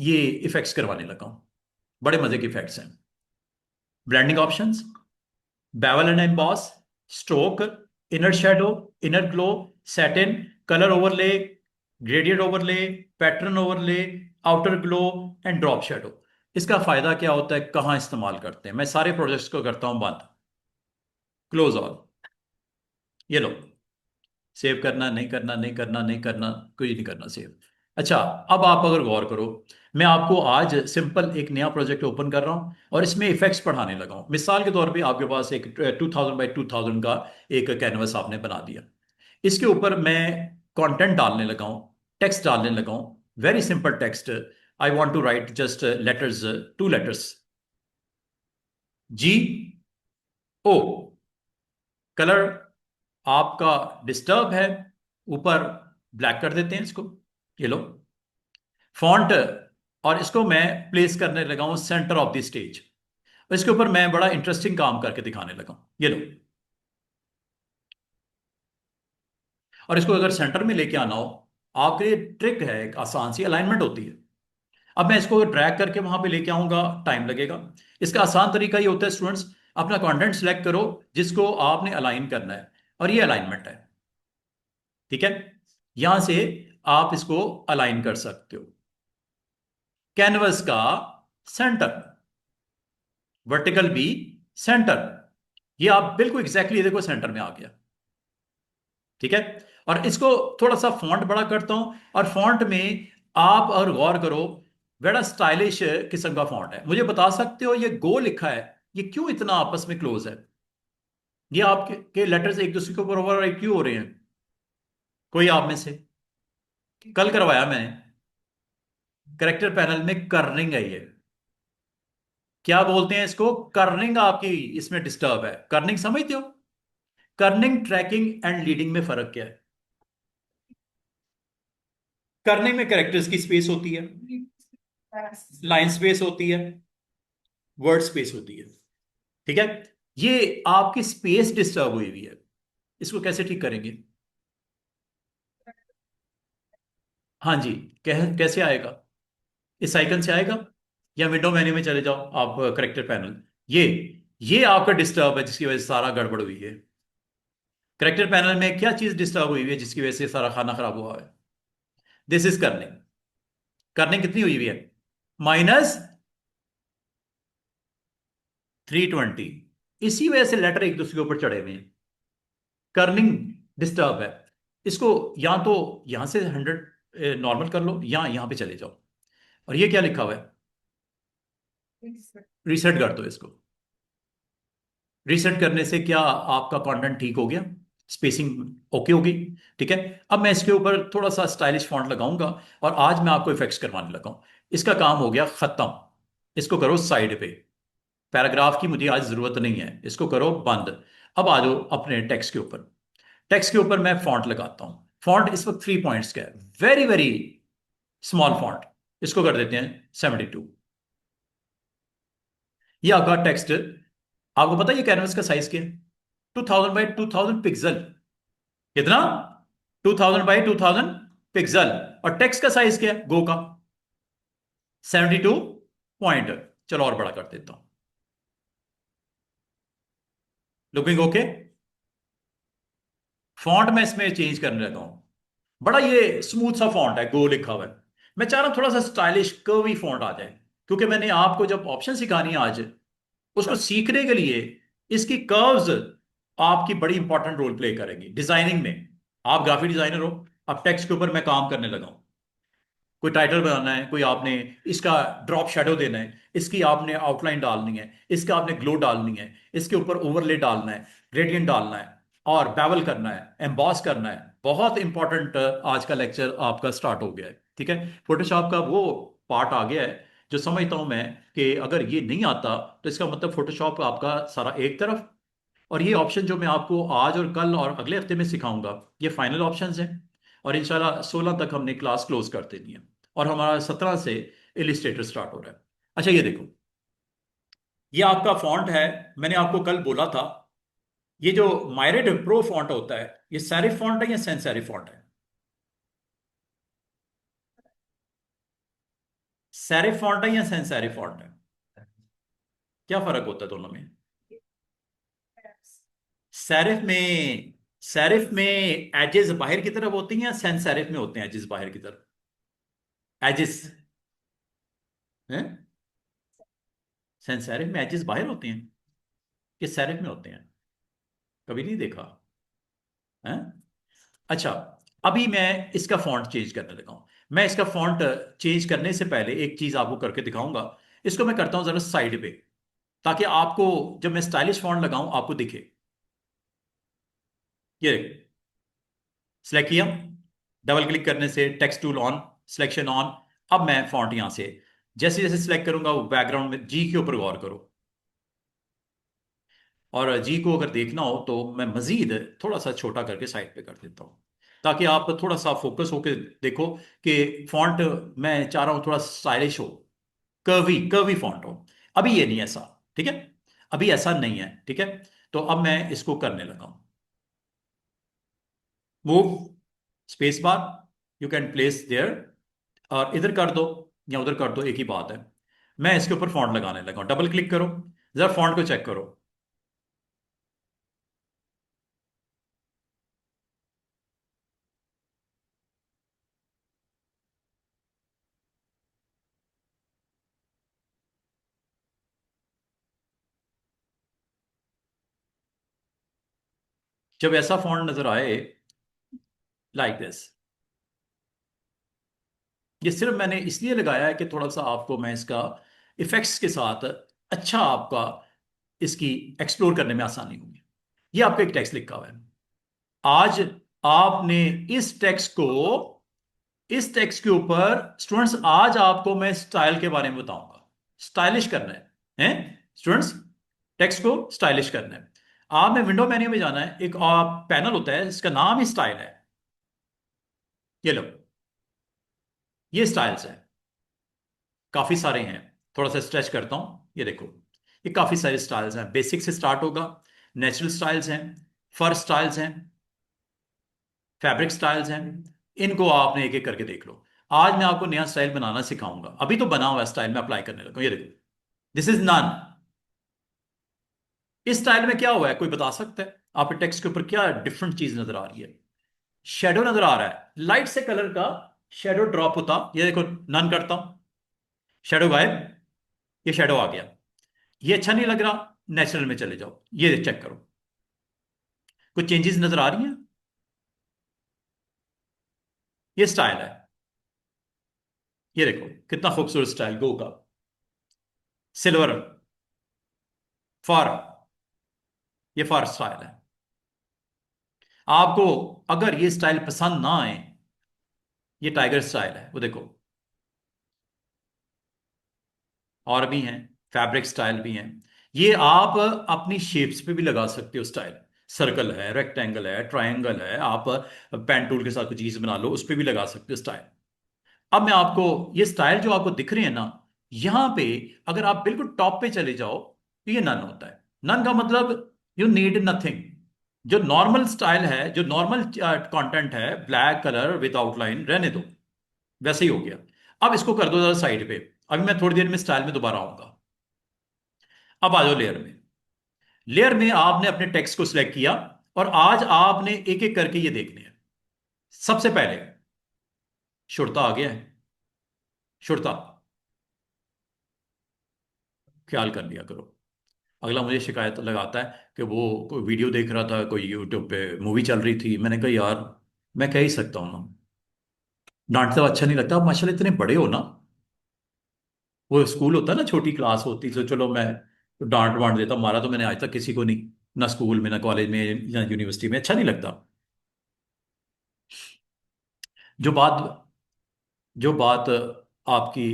ये इफेक्ट्स करवाने लगा हूं। बड़े मजे के इफेक्ट्स हैं। Blending options, bevel and emboss, stroke, inner shadow, inner glow, satin, colour overlay, gradient overlay, pattern overlay, outer glow and drop shadow. इसका फायदा क्या होता है, कहाँ इस्तेमाल करते हैं? मैं सारे प्रोजेक्ट्स को करता हूं बंद, क्लोज ऑल। ये लो, सेव करना नहीं करना, नहीं करना, नहीं करना, कुछ नहीं करना सेव। अच्छा, अब आप अगर गौर करो, मैं आपको आज सिंपल एक नया प्रोजेक्ट ओपन कर रहा हूं और इसमें इफेक्ट्स पढ़ाने लगा हूं। मिसाल के तौर पे आपके पास एक 2000 बाई 2000 का एक कैनवस आपने बना दिया। इसके ऊपर मैं कंटेंट डालने लगा हूं, टेक्स्ट डालने लगा हूं। Very simple text. I want to write just letters, 2 letters, GO। Colour आपका डिस्टर्ब है, ऊपर ब्लैक कर देते हैं इसको। ये लो, फॉन्ट, और इसको मैं प्लेस करने लगा हूं सेंटर ऑफ द स्टेज। इसके ऊपर मैं बड़ा इंटरेस्टिंग काम करके दिखाने लगा हूं। ये लो, और इसको अगर सेंटर में लेके आना हो, आपके लिए ट्रिक है, एक आसान सी अलाइनमेंट होती है। अब मैं इसको ड्रैग करके वहां पे लेके आऊंगा, टाइम लगेगा। इसका आसान तरीका ये होता है, स्टूडेंट्स, अपना कंटेंट सिलेक्ट करो जिसको आपने अलाइन करना है, और ये अलाइनमेंट है। ठीक है, यहां से आप इसको अलाइन कर सकते हो। कैनवस का सेंटर, वर्टिकल बी, सेंटर। ये आप बिल्कुल एग्जैक्टली देखो, सेंटर में आ गया। ठीक है, और इसको थोड़ा सा फॉन्ट बड़ा करता हूं, और फॉन्ट में आप और गौर करो, बड़ा स्टाइलिश किस्म का फॉन्ट है। मुझे बता सकते हो ये गो लिखा है, ये क्यों इतना आपस में क्लोज है? ये आपके के लेटर्स एक दूसरे के ऊपर ओवरराइट क्यों हो रहे हैं? कोई आप में से? कल करवाया मैंने, करेक्टर पैनल में कर्निंग है ये। क्या बोलते हैं इसको? कर्निंग आपकी इसमें डिस्टर्ब है। कर्निंग समझते हो? कर्निंग, ट्रैकिंग एंड लीडिंग में फर्क क्या है? कर्निंग में कैरेक्टर्स की स्पेस होती है, लाइन स्पेस होती है, वर्ड स्पेस होती है। ठीक है, ये आपकी स्पेस डिस्टर्ब हुई हुई है। इसको कैसे ठीक करेंगे? हाँ जी, कैसे आएगा? इस आइकन से आएगा, या विंडो मेन्यू में चले जाओ आप, करेक्टर पैनल। ये ये आपका डिस्टर्ब है, जिसकी वजह से सारा गड़बड़ हुई है। करेक्टर पैनल में क्या चीज डिस्टर्ब हुई हुई है जिसकी वजह से सारा खाना खराब हुआ है? This is Corning. कर्निंग कितनी हुई हुई है? -320। इसी वजह से लेटर एक दूसरे के ऊपर चढ़े हुए हैं। कर्निंग डिस्टर्ब है। इसको या तो यहां से 100 नॉर्मल कर लो, या यहां पे चले जाओ। और ये क्या लिखा हुआ है? रीसेट कर दो इसको। रीसेट करने से क्या आपका कंटेंट ठीक हो गया, स्पेसिंग ओके होगी। ठीक है, अब मैं इसके ऊपर थोड़ा सा स्टाइलिश फॉन्ट लगाऊंगा, और आज मैं आपको इफेक्ट्स करवाने लगा हूं। इसका काम हो गया खत्म। इसको करो साइड पे, पैराग्राफ की मुझे आज जरूरत नहीं है, इसको करो बंद। अब आ जाओ अपने टेक्स्ट के ऊपर। टेक्स्ट के ऊपर मैं फॉन्ट लगाता हूं। फॉन्ट इस वक्त 3 पॉइंट्स का है, वेरी वेरी स्मॉल फॉन्ट। इसको कर देते हैं 72। ये आपका टेक्स्ट, आपको पता है ये कैनवस का साइज क्या है? 2000 बाई 2000 पिक्सल। कितना? 2000 बाई 2000 पिक्सल। और टेक्स्ट का साइज क्या है गो का? 72 पॉइंट। चलो और बड़ा कर देता हूं। Looking okay? फॉन्ट मैं इसमें चेंज करने लगा हूं। बड़ा ये स्मूथ सा फॉन्ट है, गो लिखा हुआ है। मैं चाह रहा हूं थोड़ा सा स्टाइलिश कर्वी फॉन्ट आ जाए, क्योंकि मैंने आपको जब ऑप्शन सिखानी है आज, उसको सीखने के लिए इसकी कर्व्स आपकी बड़ी इंपॉर्टेंट रोल प्ले करेंगी डिजाइनिंग में। आप ग्राफिक डिजाइनर हो, अब टेक्स्ट के ऊपर मैं काम करने लगा हूं। कोई टाइटल बनाना है, कोई आपने इसका ड्रॉप शेडो देना है, इसकी आपने आउटलाइन डालनी है, इसका आपने ग्लो डालनी है, इसके ऊपर ओवरले डालना है, ग्रेडियंट डालना है, और बेवल करना है, एम्बॉस करना है। बहुत इंपॉर्टेंट आज का लेक्चर आपका स्टार्ट हो गया है। ठीक है, फोटोशॉप का वो पार्ट आ गया है जो समझता हूं मैं कि अगर ये नहीं आता तो इसका मतलब फोटोशॉप आपका सारा एक तरफ। और ये ऑप्शन जो मैं आपको आज और कल और अगले हफ्ते में सिखाऊंगा, ये फाइनल ऑप्शंस हैं। और इंशाल्लाह 16 तक हमने क्लास क्लोज कर देनी है, और हमारा 17 से इलिस्ट्रेटर स्टार्ट हो रहा है। अच्छा, ये देखो, ये आपका फॉन्ट है। मैंने आपको कल बोला था, ये जो मायरेट प्रो फॉन्ट होता है, ये सेरिफ फॉन्ट है या सैंस सेरिफ फॉन्ट है? सेरिफ फॉन्ट है या सैंस सेरिफ फॉन्ट है? क्या फर्क होता है दोनों में? सेरिफ में सेरिफ में एजेस बाहर की तरफ होती हैं या सैंस सेरिफ में होते हैं एजेस बाहर की तरफ? एजेस हैं? सैंस सेरिफ में एजेस बाहर होते हैं कि सेरिफ में होते हैं? कभी नहीं देखा है। अच्छा, अभी मैं इसका फॉन्ट चेंज करने लगा हूं। मैं इसका फॉन्ट चेंज करने से पहले एक चीज आपको करके दिखाऊंगा। इसको मैं करता हूं जरा साइड पे, ताकि आपको जब मैं स्टाइलिश फॉन्ट लगाऊं आपको दिखे। ये सिलेक्ट किया, डबल क्लिक करने से text tool on, selection on. अब मैं फॉन्ट यहां से जैसे जैसे सिलेक्ट करूंगा वो बैकग्राउंड में जी के ऊपर गौर करो। और जी को अगर देखना हो तो मैं मजीद थोड़ा सा छोटा करके साइड पे कर देता हूँ, ताकि आप थोड़ा सा फोकस होकर देखो कि फॉन्ट मैं चाह रहा हूँ थोड़ा स्टाइलिश हो, कर्वी कर्वी फॉन्ट हो। अभी ये नहीं है ऐसा, ठीक है? अभी ऐसा नहीं है, ठीक है? तो अब मैं इसको करने लगा हूं। Move, space bar, you can place there, और इधर कर दो या उधर कर दो, एक ही बात है। मैं इसके ऊपर फॉन्ट लगाने लगा हूं, डबल क्लिक करो, जरा फॉन्ट को चेक करो। जब ऐसा फॉन्ट नजर आए, लाइक दिस, ये सिर्फ मैंने इसलिए लगाया है कि थोड़ा सा आपको मैं इसका इफेक्ट्स के साथ अच्छा आपका इसकी एक्सप्लोर करने में आसानी होगी। ये आपका एक टेक्स्ट लिखा हुआ है। आज आपने इस टेक्स्ट को, इस टेक्स्ट के ऊपर स्टूडेंट्स, आज आपको मैं स्टाइल के बारे में बताऊंगा। स्टाइलिश करना है, हैं स्टूडेंट्स? टेक्स्ट को स्टाइलिश करना है। आपने विंडो मेन्यू में जाना है, एक पैनल होता है इसका नाम ही स्टाइल है। ये लो, ये स्टाइल्स है, काफी सारे हैं। थोड़ा सा स्ट्रेच करता हूं, ये देखो, ये काफी सारे स्टाइल्स हैं। बेसिक से स्टार्ट होगा, नेचुरल स्टाइल्स हैं, फर स्टाइल्स हैं, फैब्रिक स्टाइल्स हैं। इनको आपने एक एक करके देख लो। आज मैं आपको नया स्टाइल बनाना सिखाऊंगा, अभी तो बना हुआ है स्टाइल, में अप्लाई करने लगा। ये देखो, दिस इज नन। इस स्टाइल में क्या हुआ है, कोई बता सकता है? आपके टेक्स्ट के ऊपर क्या डिफरेंट चीज नजर आ रही है? शेडो नजर आ रहा है, लाइट से कलर का शेडो ड्रॉप होता, ये देखो, नन करता हूं, शेडो गायब, ये शेडो आ गया। ये अच्छा नहीं लग रहा, नेचुरल में चले जाओ, ये चेक करो, कुछ चेंजेस नजर आ रही हैं? ये स्टाइल है, ये देखो कितना खूबसूरत स्टाइल, गो का सिल्वर फर, ये फर स्टाइल है। आपको अगर ये स्टाइल पसंद ना आए, ये टाइगर स्टाइल है, वो देखो। और भी हैं, फैब्रिक स्टाइल भी हैं। ये आप अपनी शेप्स पे भी लगा सकते हो स्टाइल। सर्कल है, रेक्टेंगल है, ट्रायंगल है, आप पेन टूल के साथ कोई चीज बना लो, उस पे भी लगा सकते हो स्टाइल। अब मैं आपको ये स्टाइल जो आपको दिख रहे हैं ना, यहां पे अगर आप बिल्कुल टॉप पे चले जाओ तो ये नन होता है। नन का मतलब यू नीड नथिंग। जो नॉर्मल स्टाइल है, जो नॉर्मल कंटेंट है, ब्लैक कलर विद आउटलाइन, रहने दो, वैसे ही हो गया। अब इसको कर दो जरा साइड पे। अभी मैं थोड़ी देर में स्टाइल में दोबारा आऊंगा। अब आ जाओ लेयर में। लेयर में आपने अपने टेक्स्ट को सिलेक्ट किया, और आज आपने एक एक करके ये देखने हैं। सबसे पहले शुरता आ गया है, शुरता ख्याल कर लिया करो। अगला मुझे शिकायत लगाता है कि वो कोई वीडियो देख रहा था, कोई यूट्यूब पे मूवी चल रही थी। मैंने कहा यार, मैं कह ही सकता हूँ ना, डांटते हुए अच्छा नहीं लगता। आप माशाल्लाह इतने बड़े हो ना, वो स्कूल होता है ना, छोटी क्लास होती, तो चलो मैं तो डांट वांट देता, मारा तो मैंने आज तक किसी को नहीं, ना स्कूल में, ना कॉलेज में, या यूनिवर्सिटी में। अच्छा नहीं लगता। जो बात जो बात आपकी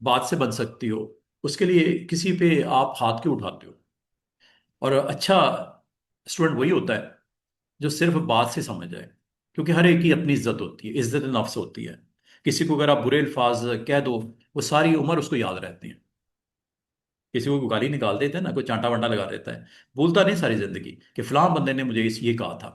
बात से बन सकती हो, उसके लिए किसी पे आप हाथ क्यों उठाते हो? और अच्छा स्टूडेंट वही होता है जो सिर्फ बात से समझ जाए, क्योंकि हर एक की अपनी इज्जत होती है, इज्जत नफ्स होती है। किसी को अगर आप बुरे अल्फाज कह दो, वो सारी उम्र उसको याद रहती है। किसी को गाली निकाल देते हैं ना, कोई चांटा वांटा लगा देता है, भूलता नहीं सारी जिंदगी कि फलां बंदे ने मुझे ये कहा था।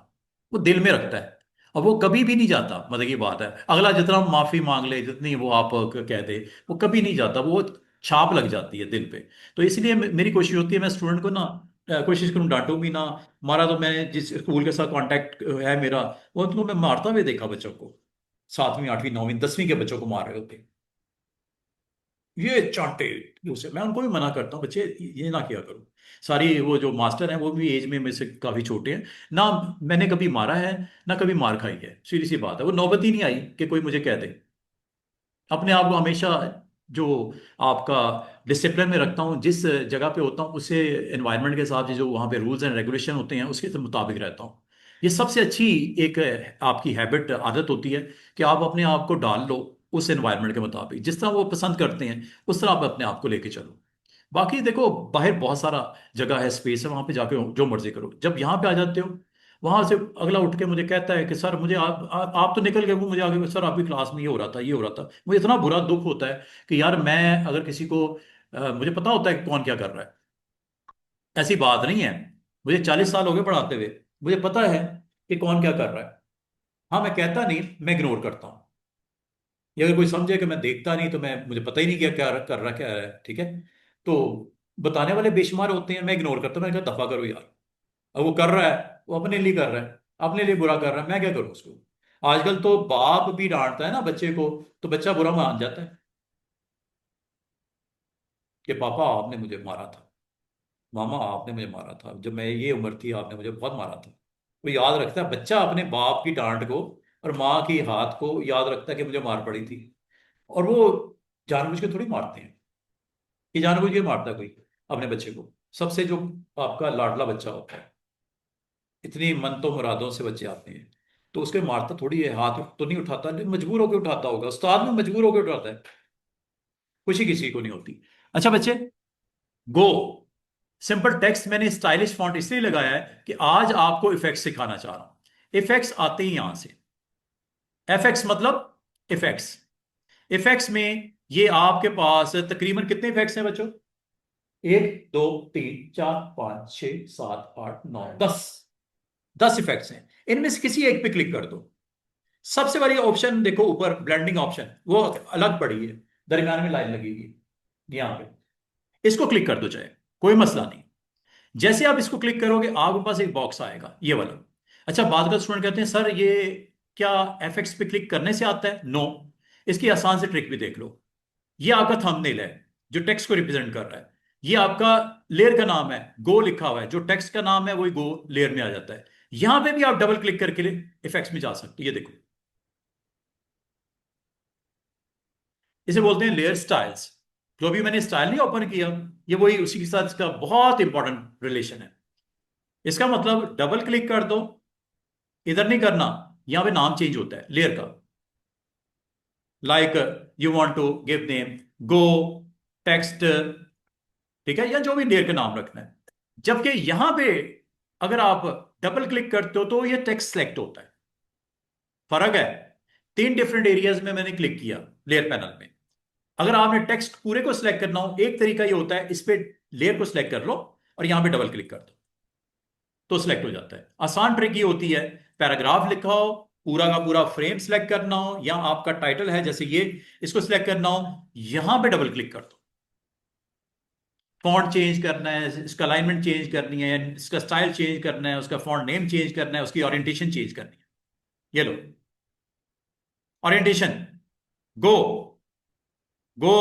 वो दिल में रखता है। और वो कभी भी नहीं जाता, मतलब की बात है, अगला जितना माफी मांग ले, जितनी वो आप कह दे, वो कभी नहीं जाता, वो छाप लग जाती है दिल पे। तो इसलिए मेरी कोशिश होती है, मैं स्टूडेंट को ना कोशिश करूँ डांटूं भी ना। मारा तो मैं जिस स्कूल के साथ कांटेक्ट है मेरा, वो उनको मैं मारता हुए देखा बच्चों को, 7वीं 8वीं 9वीं 10वीं के बच्चों को मार रहे होते, ये चांटे उसे। मैं उनको भी मना करता हूँ, बच्चे ये ना किया करो। सारी वो जो मास्टर हैं वो भी एज में मेरे से काफी छोटे हैं ना। मैंने कभी मारा है ना कभी मार खाई है, सीधी सी बात है, वो नौबत ही नहीं आई कि कोई मुझे कह दे। अपने आप को हमेशा जो आपका डिसिप्लिन में रखता हूँ, जिस जगह पे होता हूँ उसे एनवायरनमेंट के हिसाब से जो वहाँ पे रूल्स एंड रेगुलेशन होते हैं उसके मुताबिक रहता हूँ। ये सबसे अच्छी एक आपकी हैबिट आदत होती है कि आप अपने आप को डाल लो उस एनवायरनमेंट के मुताबिक, जिस तरह वो पसंद करते हैं उस तरह आप अपने आप को लेके चलो। बाकी देखो, बाहर बहुत सारा जगह है, स्पेस है, वहां पे जाके जो मर्जी करो। जब यहाँ पे आ जाते हो, वहां से अगला उठ के मुझे कहता है कि सर मुझे आप तो निकल गए, वो मुझे आगे सर आपकी क्लास में ये हो रहा था, ये हो रहा था। मुझे इतना बुरा दुख होता है कि यार मैं अगर किसी को मुझे पता होता है कि कौन क्या कर रहा है, ऐसी बात नहीं है। मुझे 40 साल हो गए पढ़ाते हुए, मुझे पता है कि कौन क्या कर रहा है। हाँ, मैं कहता नहीं, मैं इग्नोर करता हूँ। ये अगर कोई समझे कि मैं देखता नहीं तो मैं मुझे पता ही नहीं क्या क्या कर रहा क्या है, ठीक है। तो बताने वाले बेशुमार होते हैं, मैं इग्नोर करता हूँ, मैं कहता दफा करो यार। अब वो कर रहा है, वो अपने लिए कर रहा है, अपने लिए बुरा कर रहा है, मैं क्या करूँ उसको। आजकल तो बाप भी डांटता है ना बच्चे को, तो बच्चा बुरा मान जाता है कि पापा आपने मुझे मारा था, मामा आपने मुझे मारा था, जब मैं ये उम्र थी आपने मुझे बहुत मारा था। वो याद रखता है बच्चा अपने बाप की डांट को और माँ की हाथ को, याद रखता है कि मुझे मार पड़ी थी। और वो जानबूझ के थोड़ी मारते हैं, ये जानबूझ के मारता है कोई अपने बच्चे को। सबसे जो आपका लाडला बच्चा होता है, इतनी मनतो मुरादों से बच्चे आते हैं, तो उसके मारता थोड़ी है, हाथ तो नहीं उठाता, लेकिन मजबूर होकर उठाता होगा, उस्ताद में मजबूर होकर उठाता है। खुशी किसी को नहीं होती। अच्छा बच्चे, गो। सिंपल टेक्स्ट मैंने स्टाइलिश फॉन्ट इसलिए लगाया है कि आज आपको इफेक्ट्स सिखाना चाह रहा हूं। इफेक्ट्स आते ही यहां से, एफएक्स मतलब इफेक्ट्स। इफेक्ट्स में ये आपके पास तकरीबन कितने इफेक्ट्स हैं बच्चों? 1 2 3 4 5 6 7 8 9 10। 10 इफेक्ट्स हैं, इनमें से किसी एक पे क्लिक कर दो। सबसे बड़ी ऑप्शन देखो ऊपर, ब्लेंडिंग ऑप्शन, वो अलग पड़ी है, दरमियान में लाइन लगेगी यहां पे, इसको क्लिक कर दो चाहे, कोई मसला नहीं। जैसे आप इसको क्लिक करोगे आपके पास एक बॉक्स आएगा ये वाला। अच्छा, बाद का स्टूडेंट कहते हैं सर ये क्या एफएक्स पे क्लिक करने से आता है? नो। इसकी आसान से ट्रिक भी देख लो। ये आपका थंबनेल है जो टेक्स्ट को रिप्रेजेंट कर रहा है। ये आपका लेयर का नाम है, गो लिखा हुआ है, जो टेक्स्ट का नाम है वही गो लेयर में आ जाता है। यहां पे भी आप डबल क्लिक करके इफेक्ट्स में जा सकते हो, ये देखो, इसे बोलते हैं लेयर स्टाइल्स। जो भी मैंने स्टाइल नहीं ओपन किया, ये वही उसी के साथ इसका बहुत इंपॉर्टेंट रिलेशन है। इसका मतलब डबल क्लिक कर दो, इधर नहीं करना, यहां पे नाम चेंज होता है लेयर का। Like you want to give name go text, ठीक है, या जो भी लेयर का नाम रखना है। जबकि यहां पे अगर आप डबल क्लिक करते हो तो ये टेक्स्ट सेलेक्ट होता है। फर्क है। 3 डिफरेंट एरियाज में मैंने क्लिक किया लेयर पैनल में। अगर आपने टेक्स्ट पूरे को सिलेक्ट करना हो, एक तरीका ये होता है, इस पे लेयर को सिलेक्ट कर लो और यहां पे डबल क्लिक कर दो, तो सिलेक्ट हो जाता है। आसान ट्रिक ये होती है, पैराग्राफ लिखा हो, पूरा का पूरा फ्रेम सिलेक्ट करना हो, या आपका टाइटल है जैसे ये, इसको सिलेक्ट करना हो, यहां पे डबल क्लिक कर दो। फॉन्ट चेंज करना है, इसका अलाइनमेंट चेंज करनी है, इसका स्टाइल चेंज करना है, उसका फॉन्ट नेम चेंज करना है, उसकी ओरिएंटेशन चेंज करनी है। ये लो, ओरिएंटेशन, गो गो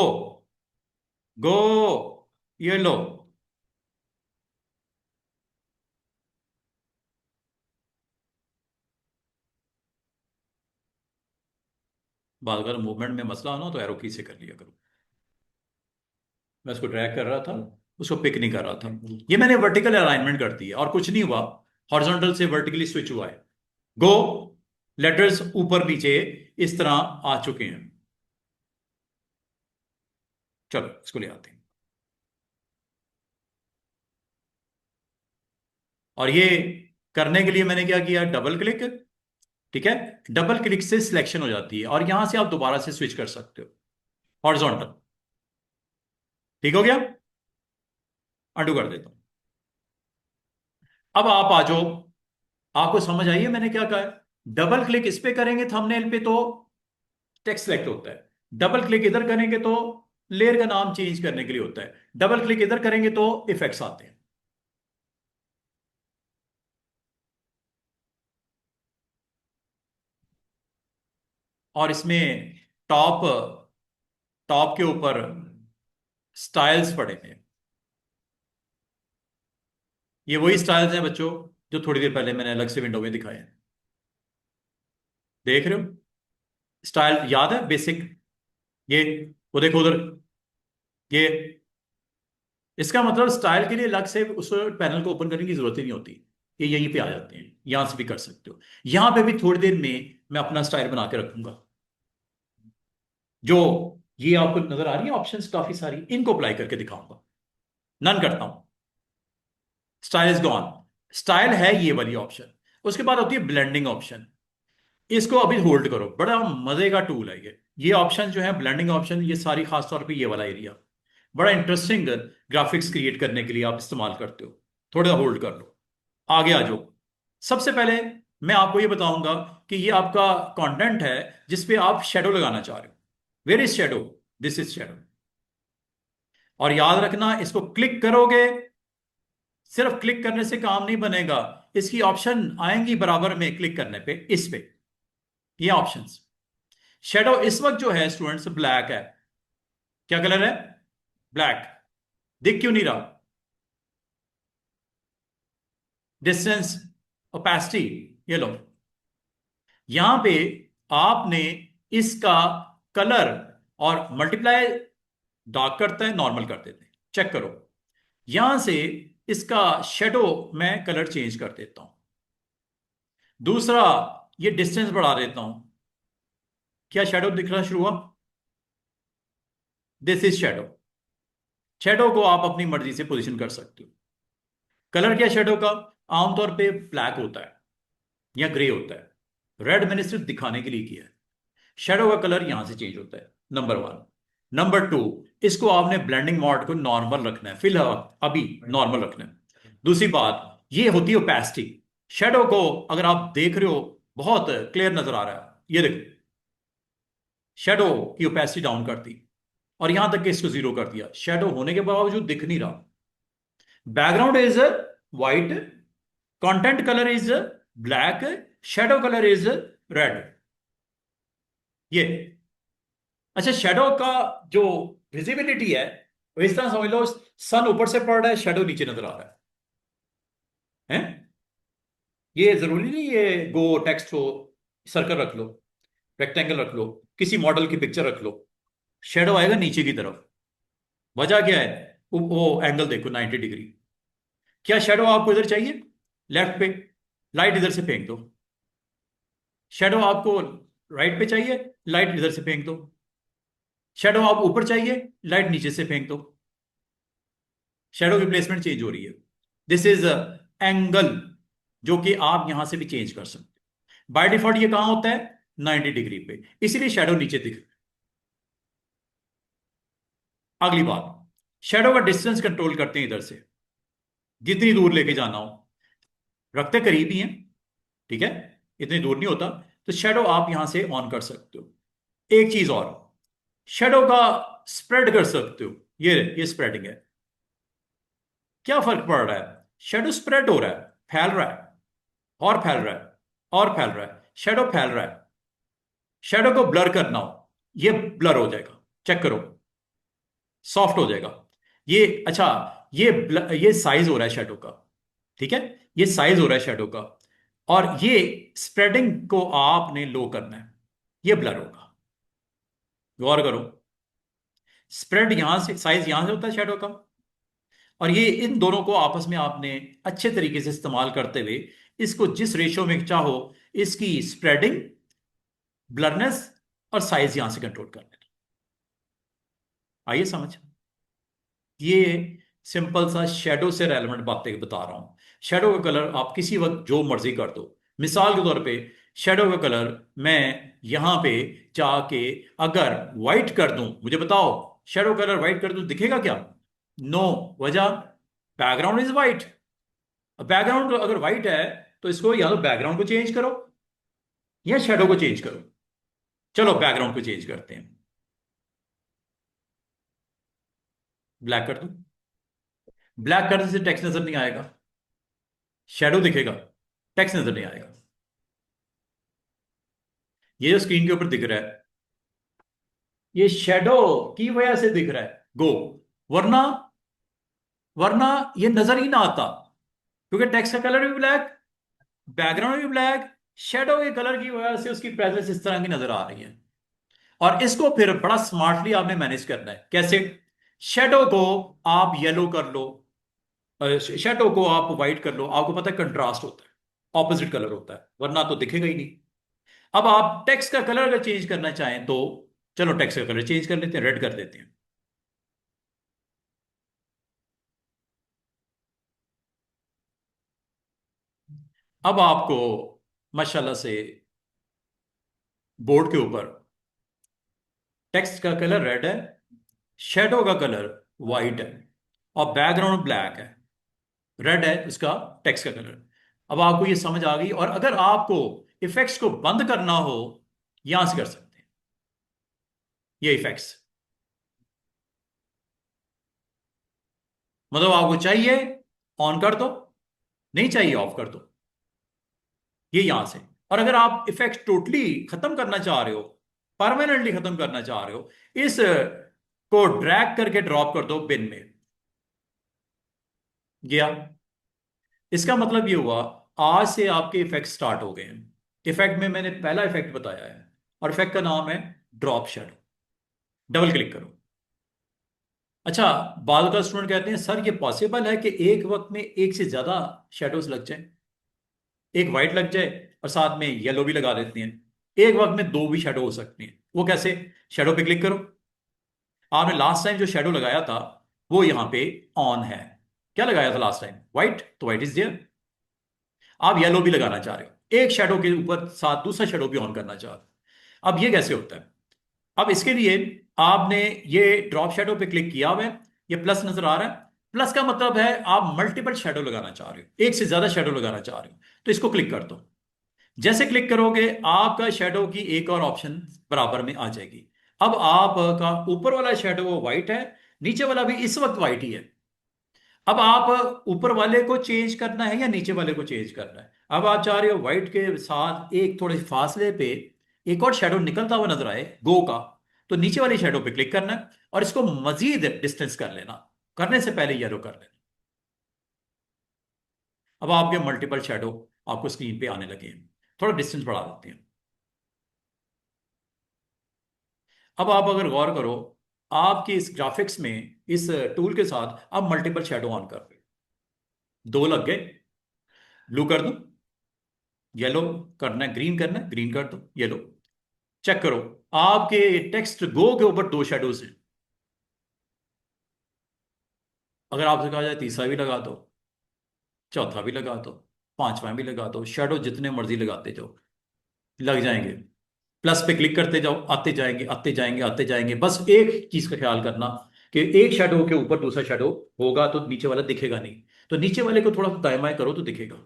गो, ये लो। बात अगर मूवमेंट में मसला हो ना तो एरो की से कर लिया करो। मैं उसको ड्रैग कर रहा था, उसको पिक नहीं कर रहा था। ये मैंने वर्टिकल अलाइनमेंट कर दी है और कुछ नहीं हुआ, हॉरिजॉन्टल से वर्टिकली स्विच हुआ है। गो, लेटर्स ऊपर नीचे इस तरह आ चुके हैं। चलो इसको ले आते हैं। और ये करने के लिए मैंने क्या किया, डबल क्लिक, ठीक है। डबल क्लिक से सिलेक्शन हो जाती है और यहां से आप दोबारा से स्विच कर सकते हो, हॉरिजॉन्टल। ठीक हो गया, अंडू कर देता हूं। अब आप आ जाओ, आपको समझ आई है मैंने क्या कहा है? डबल क्लिक इस पे करेंगे थंबनेल पे तो टेक्स्ट सेलेक्ट होता है, डबल क्लिक इधर करेंगे तो लेयर का नाम चेंज करने के लिए होता है, डबल क्लिक इधर करेंगे तो इफेक्ट्स आते हैं। और इसमें टॉप टॉप के ऊपर स्टाइल्स पड़े हैं। ये वही स्टाइल्स हैं बच्चों जो थोड़ी देर पहले मैंने अलग से विंडो में दिखाए हैं। देख रहे हो? स्टाइल याद है बेसिक? ये वो देखो उधर, ये इसका मतलब स्टाइल के लिए अलग से उस पैनल को ओपन करने की जरूरत ही नहीं होती, ये यहीं पे आ जाते हैं, यहां से भी कर सकते हो। यहां पे भी थोड़ी देर में मैं अपना स्टाइल बना के रखूंगा। जो ये आपको नजर आ रही है ऑप्शंस काफी सारी, इनको अप्लाई करके दिखाऊंगा। नन करता हूं, स्टाइल इज गॉन। स्टाइल है ये वाली ऑप्शन। उसके बाद होती है ब्लेंडिंग ऑप्शन। इसको अभी होल्ड करो, बड़ा मजे का टूल है ये ऑप्शन जो है ब्लेंडिंग ऑप्शन, ये सारी खासतौर पे ये वाला एरिया बड़ा इंटरेस्टिंग ग्राफिक्स क्रिएट करने के लिए आप इस्तेमाल करते हो। थोड़ा होल्ड कर लो, आगे आ जाओ। सबसे पहले मैं आपको ये बताऊंगा कि ये आपका कंटेंट है जिसपे आप शेडो लगाना चाह रहे हो। Where is shadow? This is shadow. और याद रखना, इसको क्लिक करोगे, सिर्फ क्लिक करने से काम नहीं बनेगा, इसकी ऑप्शन आएंगी बराबर में क्लिक करने पे, इस पे ये ऑप्शंस। शेडो इस वक्त जो है स्टूडेंट्स ब्लैक है। क्या कलर है? ब्लैक। दिख क्यों नहीं रहा? डिस्टेंस, ओपेसिटी, ये लो। यहां पे आपने इसका कलर और मल्टीप्लाई, डार्क करता है नॉर्मल कर देते हैं, चेक करो। यहां से इसका शेडो मैं कलर चेंज कर देता हूं। दूसरा, ये डिस्टेंस बढ़ा देता हूं। क्या शेडो दिखना शुरू हुआ? This is shadow. शेडो को आप अपनी मर्जी से पोजीशन कर सकते हो। कलर क्या शेडो का? आमतौर पे ब्लैक होता है या ग्रे होता है। रेड मैंने सिर्फ दिखाने के लिए किया है। शेडो का कलर यहां से चेंज होता है, नंबर वन। नंबर टू, इसको आपने ब्लेंडिंग मोड को नॉर्मल रखना है, फिलहाल अभी नॉर्मल रखना है। दूसरी बात, ये होती है ओपेसिटी। शेडो को अगर आप देख रहे हो बहुत क्लियर नजर आ रहा है, ये देखो शेडो की ओपेसिटी डाउन कर दी और यहां तक कि इसको जीरो कर दिया, शेडो होने के बावजूद दिख नहीं रहा। Background is white, content colour is black, shadow colour is red. ये अच्छा, शेडो का जो विजिबिलिटी है वो इस तरह समझ लो, सन ऊपर से पड़ रहा है, शेडो नीचे नजर आ रहा है। ये जरूरी नहीं ये गो टेक्स्ट हो, सर्कल रख लो, रेक्टेंगल रख लो, किसी मॉडल की पिक्चर रख लो, शेडो आएगा नीचे की तरफ। वजह क्या है? वो एंगल देखो 90 डिग्री। क्या शेडो आपको इधर चाहिए? लेफ्ट पे, लाइट इधर से फेंक दो। शेडो आपको राइट पे चाहिए, लाइट इधर से फेंक दो। शेडो आप ऊपर चाहिए, लाइट नीचे से फेंक दो। शेडो की प्लेसमेंट चेंज हो रही है। दिस इज एंगल, जो कि आप यहां से भी चेंज कर सकते हो। बाय डिफॉल्ट ये कहां होता है? 90 डिग्री पे, इसीलिए शेडो नीचे दिख। अगली बात, शेडो का डिस्टेंस कंट्रोल करते हैं इधर से, जितनी दूर लेके जाना हो। रखते करीब ही हैं, ठीक है, इतनी दूर नहीं होता। तो शेडो आप यहां से ऑन कर सकते हो। एक चीज और, शेडो का स्प्रेड कर सकते हो। ये स्प्रेडिंग है। क्या फर्क पड़ रहा है? शेडो स्प्रेड हो रहा है, फैल रहा है, और फैल रहा है, और फैल रहा है, शेडो फैल रहा है। शेडो को ब्लर करना हो, ये ब्लर हो जाएगा, चेक करो, सॉफ्ट हो जाएगा। ये अच्छा, ये साइज हो रहा है शेडो का, ठीक है, ये साइज हो रहा है शेडो का। और ये स्प्रेडिंग को आपने लो करना है, ये ब्लर होगा। गौर करो, स्प्रेड यहां से, साइज यहां से होता है शेडो का, और ये इन दोनों को आपस में आपने अच्छे तरीके से इस्तेमाल करते हुए इसको जिस रेशो में चाहो, इसकी स्प्रेडिंग, ब्लरनेस और साइज यहां से कंट्रोल कर लेना। आइए समझ। ये सिंपल सा शेडो से रेलेवेंट बातें बता रहा हूं। शेडो का कलर आप किसी वक्त जो मर्जी कर दो। मिसाल के तौर पे शेडो का कलर मैं यहां पे जाके अगर व्हाइट कर दूं, मुझे बताओ शेडो कलर व्हाइट कर दूं दिखेगा क्या? नो। वजह, बैकग्राउंड इज व्हाइट। बैकग्राउंड अगर व्हाइट है तो इसको या तो बैकग्राउंड को चेंज करो, या शेडो को चेंज करो। चलो बैकग्राउंड को चेंज करते हैं, ब्लैक कर दो। ब्लैक करने से टेक्स्ट नजर नहीं आएगा, शेडो दिखेगा, टेक्स्ट नजर नहीं आएगा। ये जो स्क्रीन के ऊपर दिख रहा है, ये शेडो की वजह से दिख रहा है गो, वरना वरना ये नजर ही ना आता, क्योंकि टेक्स्ट का कलर भी ब्लैक, बैकग्राउंड भी ब्लैक, शेडो के कलर की वजह से उसकी प्रेजेंस इस तरह की नजर आ रही है। और इसको फिर बड़ा स्मार्टली आपने मैनेज करना है। कैसे? शेडो को आप येलो कर लो, शेडो को आप व्हाइट कर लो, आपको पता है कंट्रास्ट होता है, ऑपोजिट कलर होता है, वरना तो दिखेगा ही नहीं। अब आप टेक्स्ट का कलर अगर चेंज करना चाहें तो चलो टेक्स्ट का कलर चेंज कर लेते हैं, रेड कर देते हैं। अब आपको माशाल्लाह से बोर्ड के ऊपर टेक्स्ट का कलर रेड है, शेडो का कलर वाइट है, और बैकग्राउंड ब्लैक है, रेड है उसका टेक्स्ट का कलर। अब आपको ये समझ आ गई। और अगर आपको इफेक्ट्स को बंद करना हो, यहां से कर सकते हैं, ये इफेक्ट्स। मतलब आपको चाहिए ऑन कर दो, नहीं चाहिए ऑफ कर दो, ये यहां से। और अगर आप इफेक्ट टोटली खत्म करना चाह रहे हो, परमानेंटली खत्म करना चाह रहे हो, इस को ड्रैग करके ड्रॉप कर दो बिन में, गया। इसका मतलब ये हुआ, आज से आपके इफेक्ट स्टार्ट हो गए हैं। इफेक्ट में मैंने पहला इफेक्ट बताया है, और इफेक्ट का नाम है ड्रॉप शेडो। डबल क्लिक करो। अच्छा, बाद का स्टूडेंट कहते हैं सर ये पॉसिबल है कि एक वक्त में एक से ज्यादा शेडोज लग जाए, एक वाइट लग जाए और साथ में येलो भी लगा देते हैं, एक वक्त में दो भी शेडो हो सकती हैं। वो कैसे? शेडो पे क्लिक करो। आपने लास्ट टाइम जो शेडो लगाया था वो यहां पे ऑन है। क्या लगाया था लास्ट टाइम? व्हाइट, तो व्हाइट इज देयर। आप येलो भी लगाना चाह रहे हो, एक शेडो के ऊपर साथ दूसरा शेडो भी ऑन करना चाह रहे हो। अब ये कैसे होता है? अब इसके लिए आपने ये ड्रॉप शेडो पे क्लिक किया हुआ है, ये प्लस नजर आ रहा है। प्लस का मतलब है आप मल्टीपल शेडो लगाना चाह रहे हो, एक से ज्यादा शेडो लगाना चाह रहे हो, तो इसको क्लिक कर दो। जैसे क्लिक करोगे आपका शेडो की एक और ऑप्शन बराबर में आ जाएगी। अब आपका ऊपर वाला शेडो वो व्हाइट है, नीचे वाला भी इस वक्त व्हाइट ही है। अब आप ऊपर वाले को चेंज करना है या नीचे वाले को चेंज करना है? अब आप चाह रहे हो व्हाइट के साथ एक थोड़े फासले पे एक और शेडो निकलता हुआ नजर आए गो का, तो नीचे वाली शेडो पे क्लिक करना है और इसको मजीद डिस्टेंस कर लेना, करने से पहले येलो कर लेना। अब आपके मल्टीपल शेडो आपको स्क्रीन पे आने लगे हैं। थोड़ा डिस्टेंस बढ़ा देते हैं। अब आप अगर गौर करो, आपके इस ग्राफिक्स में इस टूल के साथ आप मल्टीपल शेडो ऑन कर रहे हो, दो लग गए। ब्लू कर दो, येलो करना है, ग्रीन करना है, ग्रीन कर दो, येलो। चेक करो, आपके टेक्स्ट गो के ऊपर दो शेडोज हैं। अगर आपसे कहा जाए तीसरा भी लगा दो, चौथा भी लगा दो, पांचवा भी लगा दो, शेडो जितने मर्जी लगाते जाओ, लग जाएंगे। प्लस पे क्लिक करते जाओ, आते जाएंगे आते जाएंगे आते जाएंगे। बस एक चीज का ख्याल करना कि एक शेडो के ऊपर दूसरा शेडो होगा तो नीचे वाला दिखेगा नहीं, तो नीचे वाले को थोड़ा दाएं बाएं करो तो दिखेगा।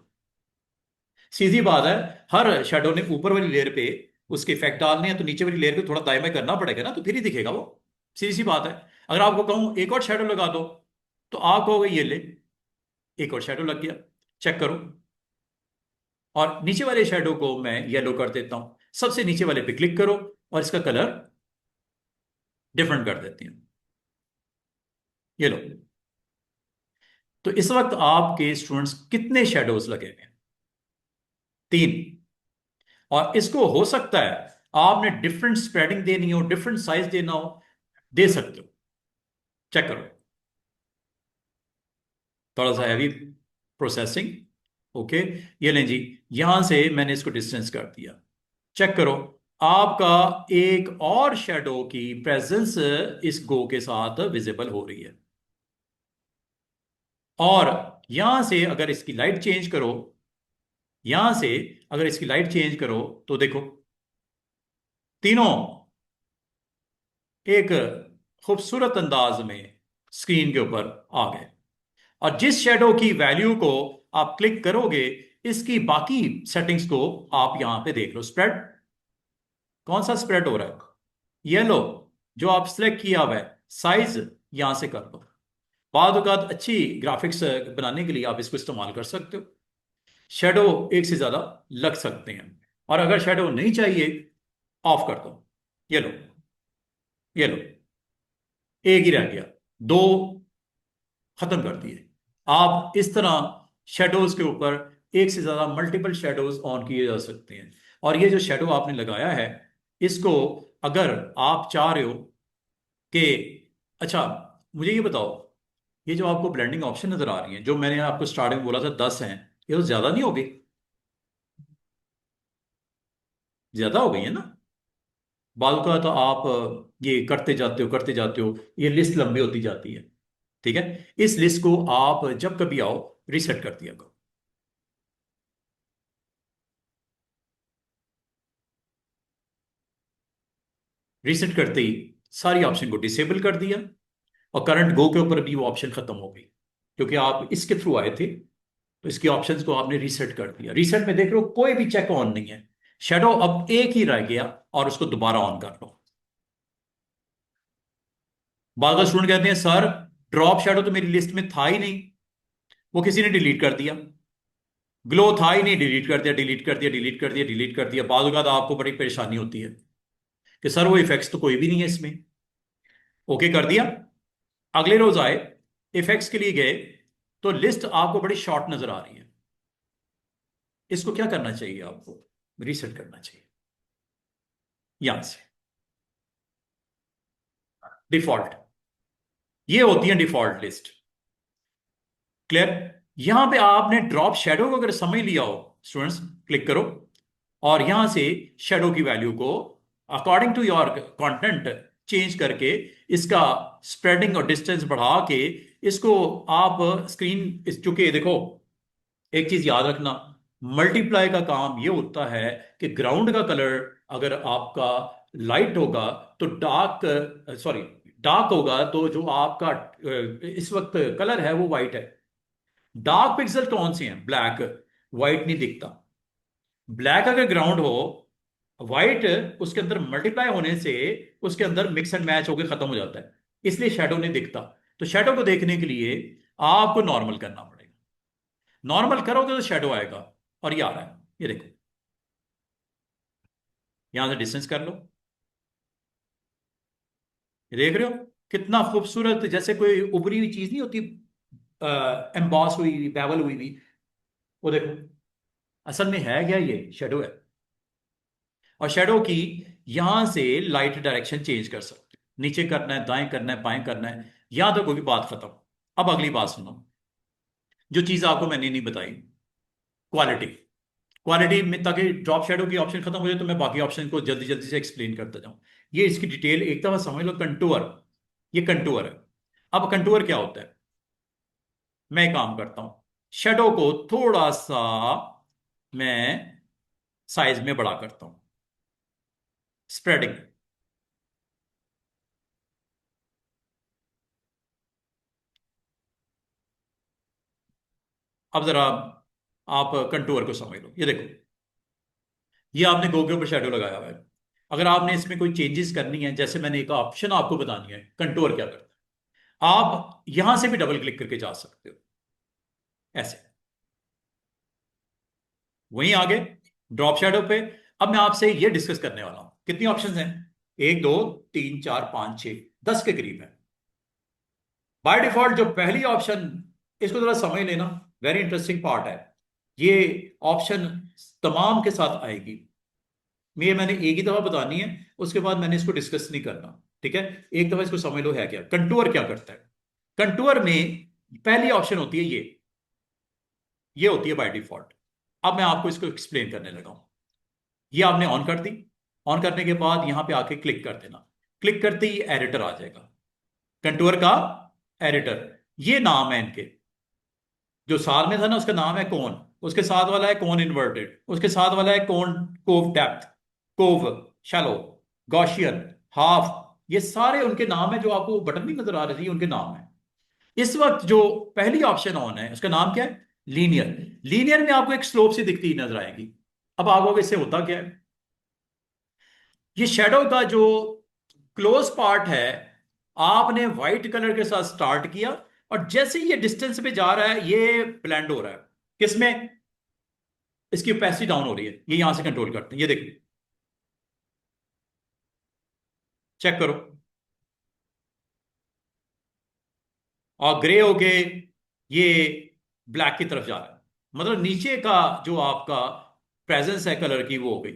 सीधी बात है, हर शेडो ने ऊपर वाली लेयर पे उसके इफेक्ट डालने हैं, तो नीचे वाली लेयर पे थोड़ा दाएं बाएं करना पड़ेगा ना, तो फिर ही दिखेगा वो। सीधी सी बात है। अगर आपको कहूं एक और शेडो लगा दो, तो आप कहोगे ये ले, एक और शेडो लग गया। चेक करो, और नीचे वाले शेडो को मैं येलो कर देता हूं। सबसे नीचे वाले पे क्लिक करो और इसका कलर डिफरेंट कर देते हैं, ये लो। तो इस वक्त आपके स्टूडेंट्स कितने शेडोज लगे हुए हैं? तीन। और इसको हो सकता है आपने डिफरेंट स्प्रेडिंग देनी हो, डिफरेंट साइज देना हो, दे सकते हो। चेक करो, थोड़ा सा हैवी प्रोसेसिंग। ओके, ये लें जी, यहां से मैंने इसको डिस्टेंस कर दिया। चेक करो, आपका एक और शेडो की प्रेजेंस इस गो के साथ विजिबल हो रही है। और यहां से अगर इसकी लाइट चेंज करो, यहां से अगर इसकी लाइट चेंज करो, तो देखो तीनों एक खूबसूरत अंदाज में स्क्रीन के ऊपर आ गए। और जिस शेडो की वैल्यू को आप क्लिक करोगे, इसकी बाकी सेटिंग्स को आप यहां पे देख लो। स्प्रेड, कौन सा स्प्रेड हो रहा है? येलो, जो आप सिलेक्ट किया हुआ है। साइज यहां से कर लो। बाद औक़ात अच्छी ग्राफिक्स बनाने के लिए आप इसको इस्तेमाल कर सकते हो। शेडो एक से ज्यादा लग सकते हैं, और अगर शेडो नहीं चाहिए, ऑफ कर दो। ये लो, ये लो, एक ही रह गया, दो खत्म कर दिए। आप इस तरह शेडोज के ऊपर एक से ज्यादा मल्टीपल शेडोज ऑन किए जा सकते हैं। और ये जो शेडो आपने लगाया है, इसको अगर आप चाह रहे हो कि, अच्छा, मुझे ये बताओ, ये जो आपको ब्लेंडिंग ऑप्शन नजर आ रही है, जो मैंने आपको स्टार्टिंग में बोला था 10 हैं, ये तो ज्यादा नहीं होगी? ज्यादा हो गई है ना? बाल का तो आप ये करते जाते हो, ये लिस्ट लंबी होती जाती है। ठीक है, इस लिस्ट को आप जब कभी आओ रीसेट कर दिया करो। रीसेट करते ही सारी ऑप्शन को डिसेबल कर दिया, और करंट गो के ऊपर भी वो ऑप्शन खत्म हो गई, क्योंकि आप इसके थ्रू आए थे। तो इसकी ऑप्शंस को आपने रीसेट कर दिया। रीसेट में देख लो कोई भी चेक ऑन नहीं है, शेडो अब एक ही रह गया, और उसको दोबारा ऑन कर लो। बाद का स्टूडेंट कहते हैं सर, ड्रॉप शेडो तो मेरी लिस्ट में था ही नहीं, वो किसी ने डिलीट कर दिया। ग्लो था ही नहीं, डिलीट कर दिया, डिलीट कर दिया, डिलीट कर दिया, डिलीट कर दिया। बाद तो आपको बड़ी परेशानी होती है कि सर वो इफेक्ट्स तो कोई भी नहीं है इसमें। ओके कर दिया, अगले रोज आए, इफेक्ट्स के लिए गए, तो लिस्ट आपको बड़ी शॉर्ट नजर आ रही है। इसको क्या करना चाहिए? आपको रीसेट करना चाहिए यहां से। डिफॉल्ट, ये होती है डिफॉल्ट लिस्ट। क्लियर? यहां पे आपने ड्रॉप शेडो को अगर समझ लिया हो स्टूडेंट्स, क्लिक करो, और यहां से शेडो की वैल्यू को according to your content change करके, इसका स्प्रेडिंग और डिस्टेंस बढ़ा के, इसको आप स्क्रीन, चूंकि देखो, एक चीज याद रखना, मल्टीप्लाई का काम ये होता है कि ग्राउंड का कलर अगर आपका लाइट होगा तो डार्क, सॉरी, डार्क होगा तो जो आपका इस वक्त कलर है वो वाइट है। डार्क पिक्सल कौन से हैं? ब्लैक। वाइट नहीं दिखता। ब्लैक अगर ग्राउंड हो, वाइट उसके अंदर मल्टीप्लाई होने से उसके अंदर मिक्स एंड मैच होकर खत्म हो जाता है, इसलिए शेडो नहीं दिखता। तो शेडो को देखने के लिए आपको नॉर्मल करना पड़ेगा। नॉर्मल करोगे तो शेडो आएगा, और ये आ रहा है, ये देखो, यहां से डिस्टेंस कर लो। ये देख रहे हो कितना खूबसूरत, जैसे कोई उभरी हुई चीज नहीं होती, एम्बॉस हुई, बेवल हुई भी। वो देखो, असल में है क्या? ये शेडो है। और शेडो की यहां से लाइट डायरेक्शन चेंज कर सकते हो, नीचे करना है, दाएं करना है, बाएं करना है, यहां तक होगी बात खत्म। अब अगली बात सुनो, जो चीज आपको मैंने नहीं बताई, क्वालिटी। क्वालिटी में, ताकि ड्रॉप शेडो की ऑप्शन खत्म हो जाए तो मैं बाकी ऑप्शन को जल्दी जल्दी से एक्सप्लेन करता जाऊं। ये इसकी डिटेल एक दफा समझ लो। कंटूर, ये कंटूर है। अब कंटूर क्या होता है? मैं एक काम करता हूं, शेडो को थोड़ा सा मैं साइज में बड़ा करता हूं। स्प्रेडिंग, अब जरा आप कंटूर को समझ लो। ये देखो, ये आपने गो के ऊपर शेडो लगाया हुआ है। अगर आपने इसमें कोई चेंजेस करनी है, जैसे मैंने एक ऑप्शन आपको बतानी है, कंटूर क्या करता है, आप यहां से भी डबल क्लिक करके जा सकते हो, ऐसे। वहीं आगे ड्रॉप शैडो पे, अब मैं आपसे ये डिस्कस करने वाला हूं, कितनी ऑप्शंस हैं? एक, दो, तीन, चार, पांच, छह, 10 के करीब है। बाय डिफॉल्ट जो पहली ऑप्शन, इसको थोड़ा समझ लेना, वेरी इंटरेस्टिंग पार्ट है। ये ऑप्शन तमाम के साथ आएगी। मैंने एक ही दफा बतानी है, उसके बाद मैंने इसको डिस्कस नहीं करना। ठीक है, एक दफा इसको समझ लो है क्या। कंटूर क्या करता है? कंटूर में पहली ऑप्शन होती है ये होती है बाय डिफॉल्ट। अब मैं आपको इसको एक्सप्लेन करने लगा हूं। ये आपने ऑन कर दी। ऑन करने के बाद यहां पे आके क्लिक कर देना। क्लिक करते ही एडिटर आ जाएगा, कंटूर का एडिटर। ये नाम है इनके, जो साल में था ना उसका नाम है कोन, उसके साथ वाला है कोन इन्वर्टेड, उसके साथ वाला है cone cove depth, cove shallow, Gaussian, half. ये सारे उनके नाम है, जो आपको बटन नहीं नजर आ रही थी उनके नाम है। इस वक्त जो पहली ऑप्शन ऑन है उसका नाम क्या है? लीनियर। लीनियर में आपको एक स्लोप सी दिखती नजर आएगी। अब आप लोग इससे होता क्या है, ये शेडो का जो क्लोज पार्ट है, आपने व्हाइट कलर के साथ स्टार्ट किया, और जैसे ही ये डिस्टेंस पे जा रहा है ये ब्लेंड हो रहा है। किसमें? इसकी ओपेसिटी डाउन हो रही है, ये यहां से कंट्रोल करते हैं, ये देखिए, चेक करो। और ग्रे होके ये ब्लैक की तरफ जा रहा है, मतलब नीचे का जो आपका प्रेजेंस है कलर की वो हो गई।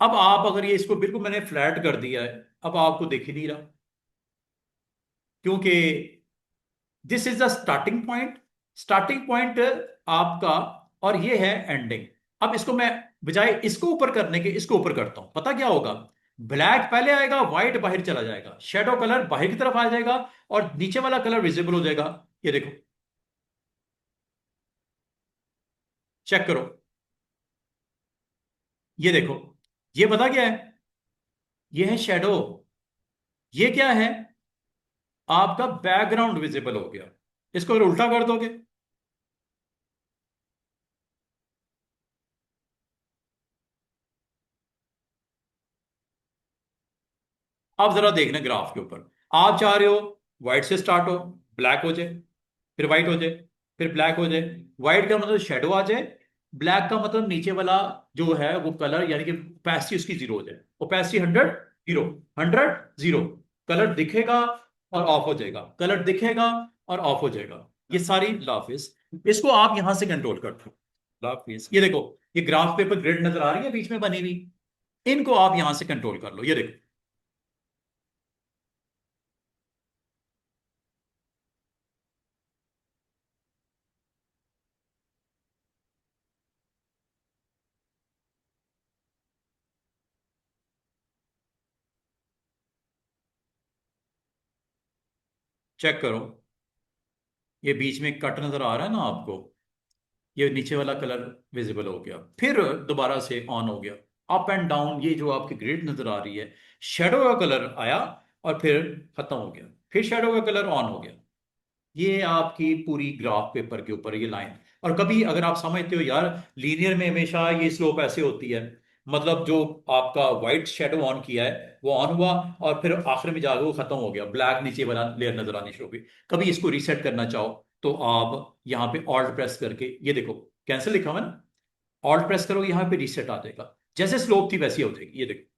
अब आप अगर ये इसको बिल्कुल मैंने फ्लैट कर दिया है, अब आपको दिख ही नहीं रहा, क्योंकि this is the starting point. Starting point आपका, और ये है एंडिंग। अब इसको मैं बजाय इसको ऊपर करने के इसको ऊपर करता हूं, पता क्या होगा? ब्लैक पहले आएगा, व्हाइट बाहर चला जाएगा, शेडो कलर बाहर की तरफ आ जाएगा, और नीचे वाला कलर विजिबल हो जाएगा। ये देखो, चेक करो, ये देखो, ये पता क्या है? ये है शेडो। ये क्या है? आपका बैकग्राउंड विजिबल हो गया। इसको अगर उल्टा कर दोगे, आप जरा देखना ग्राफ के ऊपर, आप चाह रहे हो व्हाइट से स्टार्ट हो, ब्लैक हो जाए, फिर व्हाइट हो जाए, फिर ब्लैक हो जाए। व्हाइट का मतलब शेडो आ जाए, ब्लैक का मतलब नीचे वाला जो है वो कलर, यानी कि ओपेसिटी उसकी जीरो हो जाए। Opacity 100, zero, 100, zero. कलर दिखेगा और ऑफ हो जाएगा, कलर दिखेगा और ऑफ हो जाएगा। ये सारी लाफिस, इसको आप यहां से कंट्रोल करते हो। लाफिस, ये देखो, ये ग्राफ पेपर ग्रिड नजर आ रही है बीच में बनी हुई, इनको आप यहां से कंट्रोल कर लो। ये देखो, चेक करो, ये बीच में कट नजर आ रहा है ना आपको? ये नीचे वाला कलर विजिबल हो गया, फिर दोबारा से ऑन हो गया। अप एंड डाउन ये जो आपकी ग्रिड नजर आ रही है, शेडो का कलर आया और फिर खत्म हो गया, फिर शेडो का कलर ऑन हो गया। ये आपकी पूरी ग्राफ पेपर के ऊपर ये लाइन। और कभी अगर आप समझते हो यार लीनियर में हमेशा ये स्लोप ऐसे होती है, मतलब जो आपका व्हाइट शेडो ऑन किया है वो ऑन हुआ, और फिर आखिर में जाकर वो खत्म हो गया, ब्लैक नीचे वाला लेयर नजर आनी शुरू हुई। कभी इसको रीसेट करना चाहो तो आप यहाँ पे ऑल्ट प्रेस करके, ये देखो कैंसिल लिखा हुआ है ना, ऑल्ट प्रेस करो, यहाँ पे रीसेट आ जाएगा, जैसे स्लोप थी वैसी हो जाएगी। ये देखो,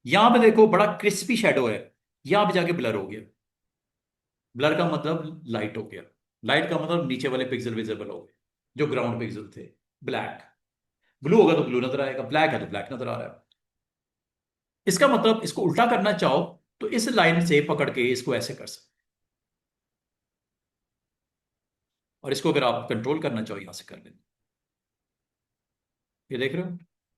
यहाँ पे देखो बड़ा क्रिस्पी शेडो है, यहाँ पे जाके ब्लर हो गया। ब्लर का मतलब लाइट हो गया, लाइट का मतलब नीचे वाले पिक्सल विजिबल हो गए, जो ग्राउंड पिक्सल थे। ब्लैक, ब्लू होगा तो ब्लू नजर आएगा, ब्लैक है तो ब्लैक नजर आ रहा है। इसका मतलब इसको उल्टा करना चाहो तो इस लाइन से पकड़ के इसको ऐसे कर सकते, और इसको अगर आप कंट्रोल करना चाहो यहां से कर लें। ये देख रहे हो,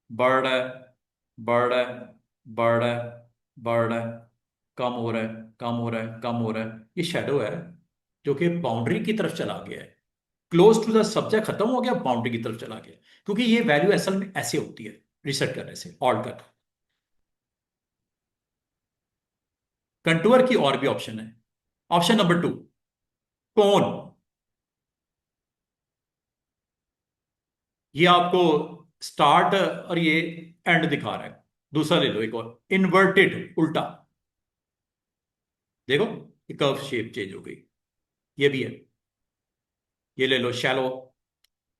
बढ़ रहा है, बढ़ रहा है, बढ़ रहा है, बढ़ रहा है, कम हो रहा है, कम हो रहा है, कम हो रहा है। ये शेडो है जो कि बाउंड्री की तरफ चला गया है, क्लोज टू द सब्जेक्ट खत्म हो गया, बाउंड्री की तरफ चला गया, क्योंकि ये वैल्यू असल में ऐसे होती है रिसेट करने से, ऑल्ट कर। कंटूर की और भी ऑप्शन है। Option number 2, tone. ये आपको स्टार्ट और ये एंड दिखा रहा है। दूसरा ले लो एक और, इन्वर्टेड, उल्टा। देखो, ये कर्व शेप चेंज हो गई, ये भी है। ये ले लो शैलो,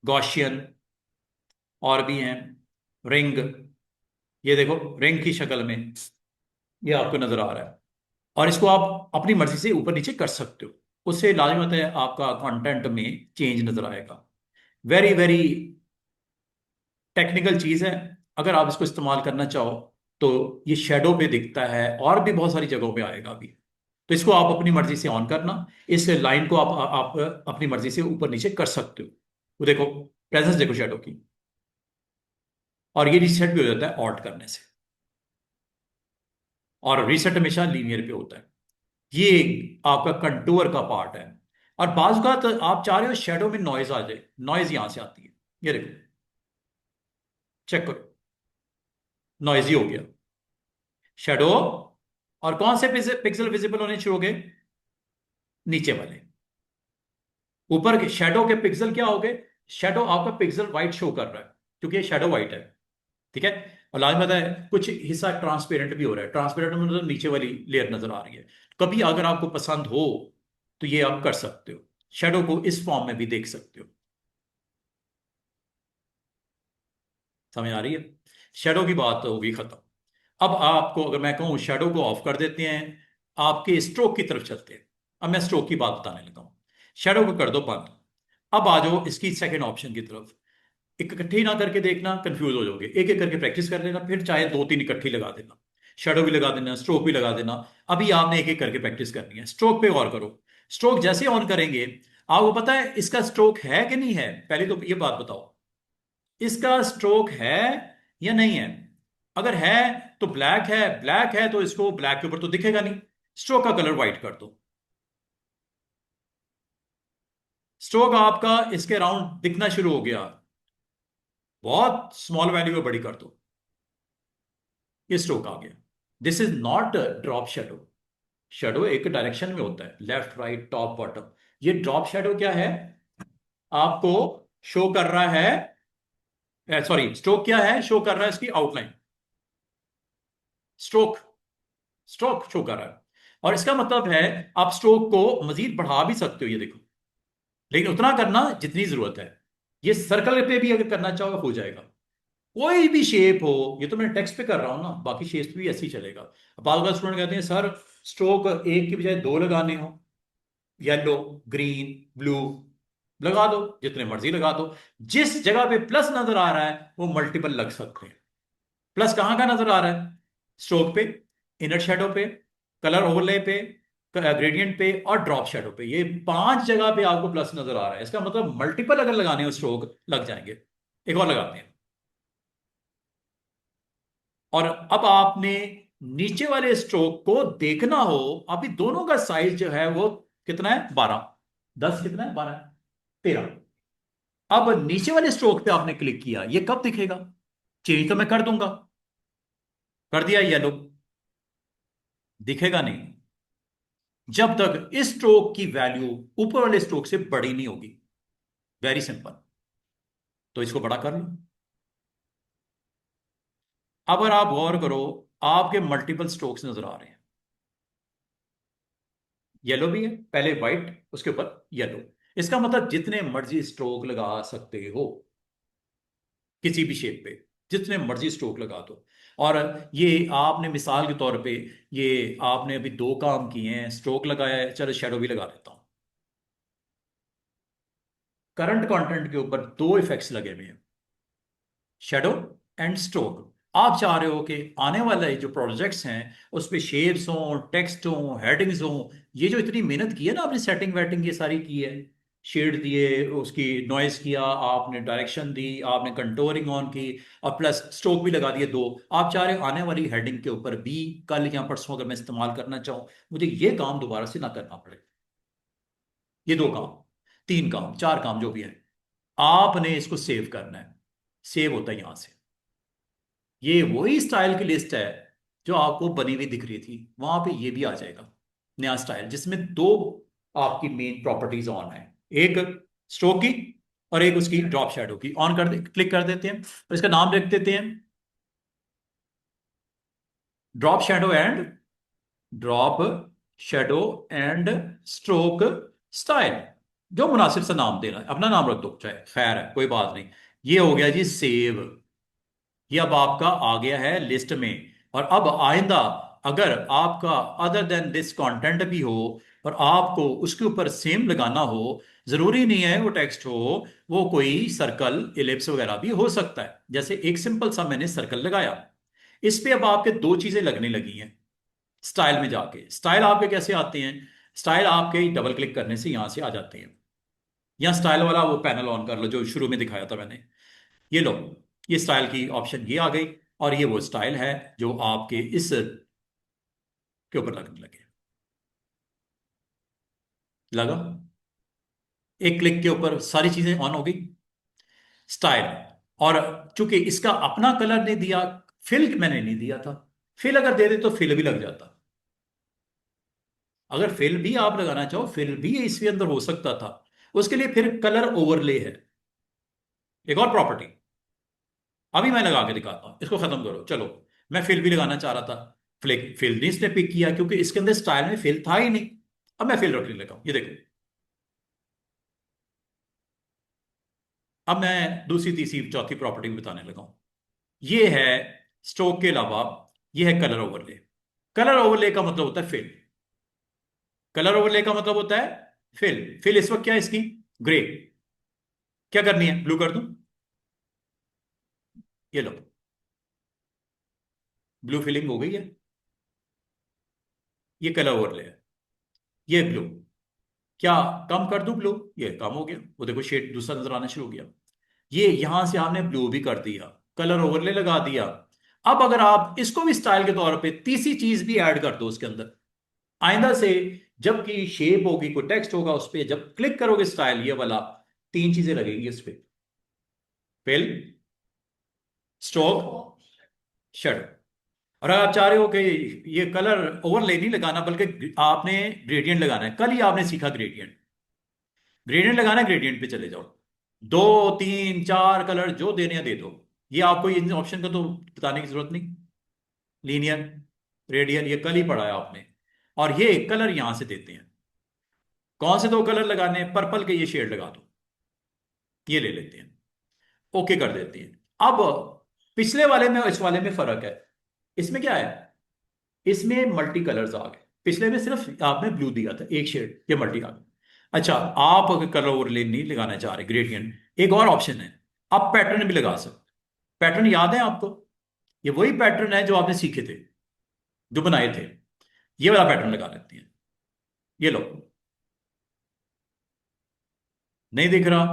गॉशियन, और भी हैं, रिंग। ये देखो रिंग की शक्ल में ये आपको नजर आ रहा है, और इसको आप अपनी मर्जी से ऊपर नीचे कर सकते हो। उससे लाजमत है आपका कंटेंट में चेंज नजर आएगा। वेरी वेरी टेक्निकल चीज है। अगर आप इसको इस्तेमाल करना चाहो तो ये शेडो पे दिखता है, और भी बहुत सारी जगहों पे आएगा अभी। तो इसको आप अपनी मर्जी से ऑन करना, इस लाइन को आप अपनी मर्जी से ऊपर नीचे कर सकते हो। वो देखो, प्रेजेंस देखो शेडो की, और ये रीसेट भी हो जाता है ऑल्ट करने से। और रीसेट हमेशा लीनियर पे होता है। ये आपका कंटूर का पार्ट है। और बाज का तो आप चाह रहे हो शेडो में नॉइज आ जाए, नॉइज यहां से आती है। ये देखो, चेक करो, नॉइजी हो गया शेडो। और कौन से पिक्सल विजिबल होने शुरू हो गए? नीचे वाले। ऊपर के शेडो के पिक्सल क्या हो गए? शेडो आपका पिक्सल व्हाइट शो कर रहा है क्योंकि ये शेडो व्हाइट है। ठीक है। और लाजमी बात है कुछ हिस्सा ट्रांसपेरेंट भी हो रहा है। ट्रांसपेरेंट मतलब नीचे वाली लेयर नजर आ रही है। कभी अगर आपको पसंद हो तो ये आप कर सकते हो, शेडो को इस फॉर्म में भी देख सकते हो। समझ आ रही है? शेडो की बात होगी खत्म। अब आपको अगर मैं कहूं शेडो को ऑफ कर देते हैं, आपके स्ट्रोक की तरफ चलते हैं। अब मैं स्ट्रोक की बात बताने लगा हूं। शेडो को कर दो बंद। अब आ जाओ इसकी सेकंड ऑप्शन की तरफ। इकट्ठी ना करके देखना, कंफ्यूज हो जाओगे। एक एक करके प्रैक्टिस कर लेना, फिर चाहे दो तीन इकट्ठी लगा देना। शेडो भी लगा देना, स्ट्रोक भी लगा देना। अभी आपने एक एक करके प्रैक्टिस करनी है। स्ट्रोक पे गौर करो। स्ट्रोक जैसे ऑन करेंगे, आपको पता है इसका स्ट्रोक है कि नहीं है? पहले तो ये बात बताओ, इसका स्ट्रोक है या नहीं है? अगर है तो ब्लैक है, ब्लैक है तो इसको ब्लैक के ऊपर तो दिखेगा नहीं। स्ट्रोक का कलर व्हाइट कर दो। स्ट्रोक आपका इसके राउंड दिखना शुरू हो गया, बहुत स्मॉल वैल्यू में बड़ी कर दो। ये स्ट्रोक आ गया। This is not drop shadow. Shadow एक डायरेक्शन में होता है, लेफ्ट राइट टॉप बॉटम। ये ड्रॉप शेडो क्या है? आपको शो कर रहा है, सॉरी, स्ट्रोक क्या है? शो कर रहा है इसकी आउटलाइन। स्ट्रोक, स्ट्रोक शो कर रहा है। और इसका मतलब है आप स्ट्रोक को मजीद बढ़ा भी सकते हो, ये देखो। लेकिन उतना करना जितनी जरूरत है। ये सर्कल पे भी अगर करना चाहो हो जाएगा। कोई भी शेप हो, ये तो मैं टेक्स्ट पे कर रहा हूं ना, बाकी शेप्स भी ऐसे ही चलेगा। बाल बाल स्टूडेंट कहते हैं सर स्ट्रोक एक की बजाय दो लगाने हो, येलो, ग्रीन, ब्लू, लगा दो, जितने मर्जी लगा दो। जिस जगह पे प्लस नजर आ रहा है वो मल्टीपल लग सकते हैं। प्लस कहां का नजर आ रहा है? स्ट्रोक पे, इनर शेडो पे, कलर ओवरले पे, ग्रेडियंट पे और ड्रॉप शेडो पे। ये पांच जगह पे आपको प्लस नजर आ रहा है। इसका मतलब मल्टीपल अगर लगाने हो स्ट्रोक लग जाएंगे। एक और लगाते हैं। और अब आपने नीचे वाले स्ट्रोक को देखना हो। अभी दोनों का साइज जो है वो कितना है? 12, 10 कितना है? 12, 13। अब नीचे वाले स्ट्रोक पे आपने क्लिक किया, ये कब दिखेगा? चेंज तो मैं कर दूंगा, कर दिया येलो, दिखेगा नहीं जब तक इस स्ट्रोक की वैल्यू ऊपर वाले स्ट्रोक से बड़ी नहीं होगी। Very simple. तो इसको बड़ा कर लो। अब अगर आप गौर करो, आपके मल्टीपल स्ट्रोक्स नजर आ रहे हैं। येलो भी है, पहले व्हाइट उसके ऊपर येलो। इसका मतलब जितने मर्जी स्ट्रोक लगा सकते हो किसी भी शेप पे, जितने मर्जी स्ट्रोक लगा दो। और ये आपने मिसाल के तौर पे, ये आपने अभी दो काम किए हैं, स्ट्रोक लगाया है, चलो शेडो भी लगा देता हूं। करंट कंटेंट के ऊपर दो इफेक्ट्स लगे हुए हैं, शेडो एंड स्ट्रोक। आप चाह रहे हो कि आने वाले जो प्रोजेक्ट्स हैं उस पे शेप्स हों, टेक्स्ट हों, हेडिंग्स हों। ये जो इतनी मेहनत की है ना आपने, सेटिंग वेटिंग ये सारी की है, शेड दिए, उसकी नॉइस किया आपने, डायरेक्शन दी आपने, कंटोरिंग ऑन की, और प्लस स्ट्रोक भी लगा दिए दो। आप चाह रहे हो आने वाली हेडिंग के ऊपर भी कल या परसों अगर मैं इस्तेमाल करना चाहूँ, मुझे ये काम दोबारा से ना करना पड़े। ये दो काम, तीन काम, चार काम जो भी है, आपने इसको सेव करना है। सेव होता है यहां से। ये वही स्टाइल की लिस्ट है जो आपको बनी हुई दिख रही थी, वहां पे ये भी आ जाएगा नया स्टाइल, जिसमें दो आपकी मेन प्रॉपर्टीज ऑन है। एक स्ट्रोक की और एक उसकी ड्रॉप शैडो की। ऑन कर दे, क्लिक कर देते हैं और इसका नाम रख देते हैं drop shadow and, drop shadow and stroke style. जो मुनासिब सा नाम देना है, अपना नाम रख दो चाहे, खैर है कोई बात नहीं। ये हो गया जी सेव। ये अब आपका आ गया है लिस्ट में। और अब आइंदा अगर आपका अदर देन दिस कंटेंट भी हो और आपको उसके ऊपर सेम लगाना हो, जरूरी नहीं है वो टेक्स्ट हो, वो कोई सर्कल, इलिप्स वगैरह भी हो सकता है। जैसे एक सिंपल सा मैंने सर्कल लगाया, इस पे अब आपके दो चीजें लगने लगी हैं। स्टाइल में जाके, स्टाइल आपके कैसे आते हैं? स्टाइल आपके डबल क्लिक करने से यहां से आ जाते हैं। या स्टाइल वाला वो पैनल ऑन कर लो जो शुरू में दिखाया था मैंने। ये लो, ये स्टाइल की ऑप्शन ये आ गई। और ये वो स्टाइल है जो आपके इस के ऊपर लगने लगे। लगा? एक क्लिक के ऊपर सारी चीजें ऑन हो गई। स्टाइल। और चूंकि इसका अपना कलर नहीं दिया, फिल मैंने नहीं दिया था। फिल अगर दे दे तो फिल भी लग जाता। अगर फिल भी आप लगाना चाहो, फिल भी इसके अंदर हो सकता था। उसके लिए फिर कलर ओवरले है, एक और प्रॉपर्टी। अभी मैं लगा के दिखाता हूं, इसको खत्म करो। चलो, मैं फिल भी लगाना चाह रहा था, फिल नहीं इसने पिक किया क्योंकि इसके अंदर स्टाइल में फिल था ही नहीं। अब मैं फिल रखने लगा हूं, ये देखो। अब मैं दूसरी तीसरी चौथी प्रॉपर्टी भी बताने लगा हूं। ये है स्ट्रोक के अलावा, ये है कलर ओवरले। कलर ओवरले का मतलब होता है फिल। कलर ओवरले का मतलब होता है फिल। फिल इस वक्त क्या है इसकी? ग्रे। क्या करनी है? ब्लू कर दूं? ये लो, ब्लू फिलिंग हो गई है। ये कलर ओवरले है। ये ब्लू। क्या कम कर दूं ब्लू? ये कम हो गया, वो देखो शेड दूसरा नजर आना शुरू हो गया। ये यहां से आपने ब्लू भी कर दिया, कलर ओवरले लगा दिया। अब अगर आप इसको भी स्टाइल के तौर पे तीसरी चीज भी ऐड कर दो उसके अंदर, आइंदा से जबकि शेप होगी, कोई टेक्स्ट होगा उस पर, जब क्लिक करोगे स्टाइल ये वाला, तीन चीजें लगेंगी उस पर। Fill, stroke, shadow. और अगर आप चाह रहे हो कि ये कलर ओवरले नहीं लगाना बल्कि आपने ग्रेडियंट लगाना है, कल ही आपने सीखा ग्रेडियंट। ग्रेडियंट लगाना है, ग्रेडियंट पे चले जाओ। दो, तीन, चार कलर जो देने हैं दे दो। ये आपको इन ऑप्शन का तो बताने की जरूरत नहीं। लीनियर, रेडियल, ये कल ही पढ़ा है आपने। और ये कलर यहां से देते हैं। कौन से दो कलर लगाने हैं? पर्पल के ये शेड लगा दो, ये ले लेते हैं, ओके कर देते हैं। अब पिछले वाले में और इस वाले में फर्क है। इसमें क्या है? इसमें मल्टी कलर्स आ गए। पिछले में सिर्फ आपने ब्लू दिया था, एक शेड, ये मल्टी आ गया। अच्छा, आप अगर कलर ओवरले नहीं लगाना चाह रहे, ग्रेडियंट, एक और ऑप्शन है, आप पैटर्न भी लगा सकते। पैटर्न याद है आपको? ये वही पैटर्न है जो आपने सीखे थे, जो बनाए थे। ये वाला पैटर्न लगा लेते हैं। ये लो, नहीं दिख रहा?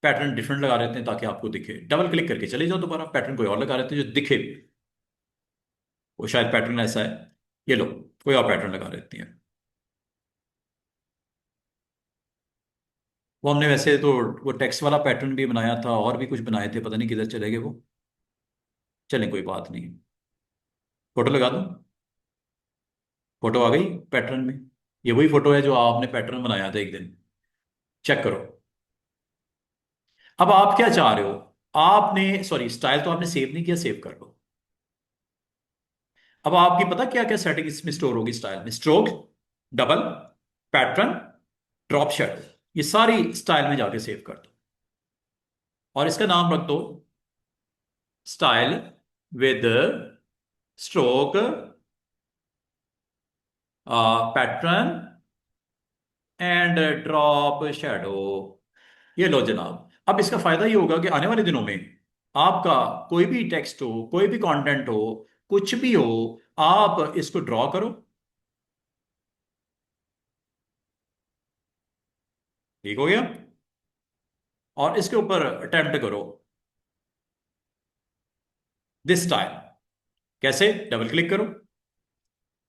पैटर्न डिफरेंट लगा लेते हैं ताकि आपको दिखे। डबल क्लिक करके चले जाओ, दोबारा पैटर्न कोई और लगा लेते हैं जो दिखे भी। वो शायद पैटर्न ऐसा है। ये लो, कोई और पैटर्न लगा लेते हैं। वो हमने वैसे तो वो टेक्स्ट वाला पैटर्न भी बनाया था, और भी कुछ बनाए थे, पता नहीं किधर चले गए वो। चलें, कोई बात नहीं। फोटो लगा दूं? फोटो आ गई पैटर्न में। ये वही फोटो है जो आपने पैटर्न बनाया था एक दिन। चेक करो। अब आप क्या चाह रहे हो? आपने, सॉरी, स्टाइल तो आपने सेव नहीं किया, सेव कर लो। अब आपकी पता क्या क्या सेटिंग इसमें स्टोर होगी स्टाइल में? Stroke, double, pattern, drop shadow, ये सारी स्टाइल में जाके सेव कर दो। और इसका नाम रख दो style with stroke, pattern and drop shadow. ये लो जनाब। अब इसका फायदा ये होगा कि आने वाले दिनों में आपका कोई भी टेक्स्ट हो, कोई भी कंटेंट हो, कुछ भी हो, आप इसको ड्रॉ करो। ठीक हो गया? और इसके ऊपर अटेम्प्ट करो दिस स्टाइल। कैसे? डबल क्लिक करो,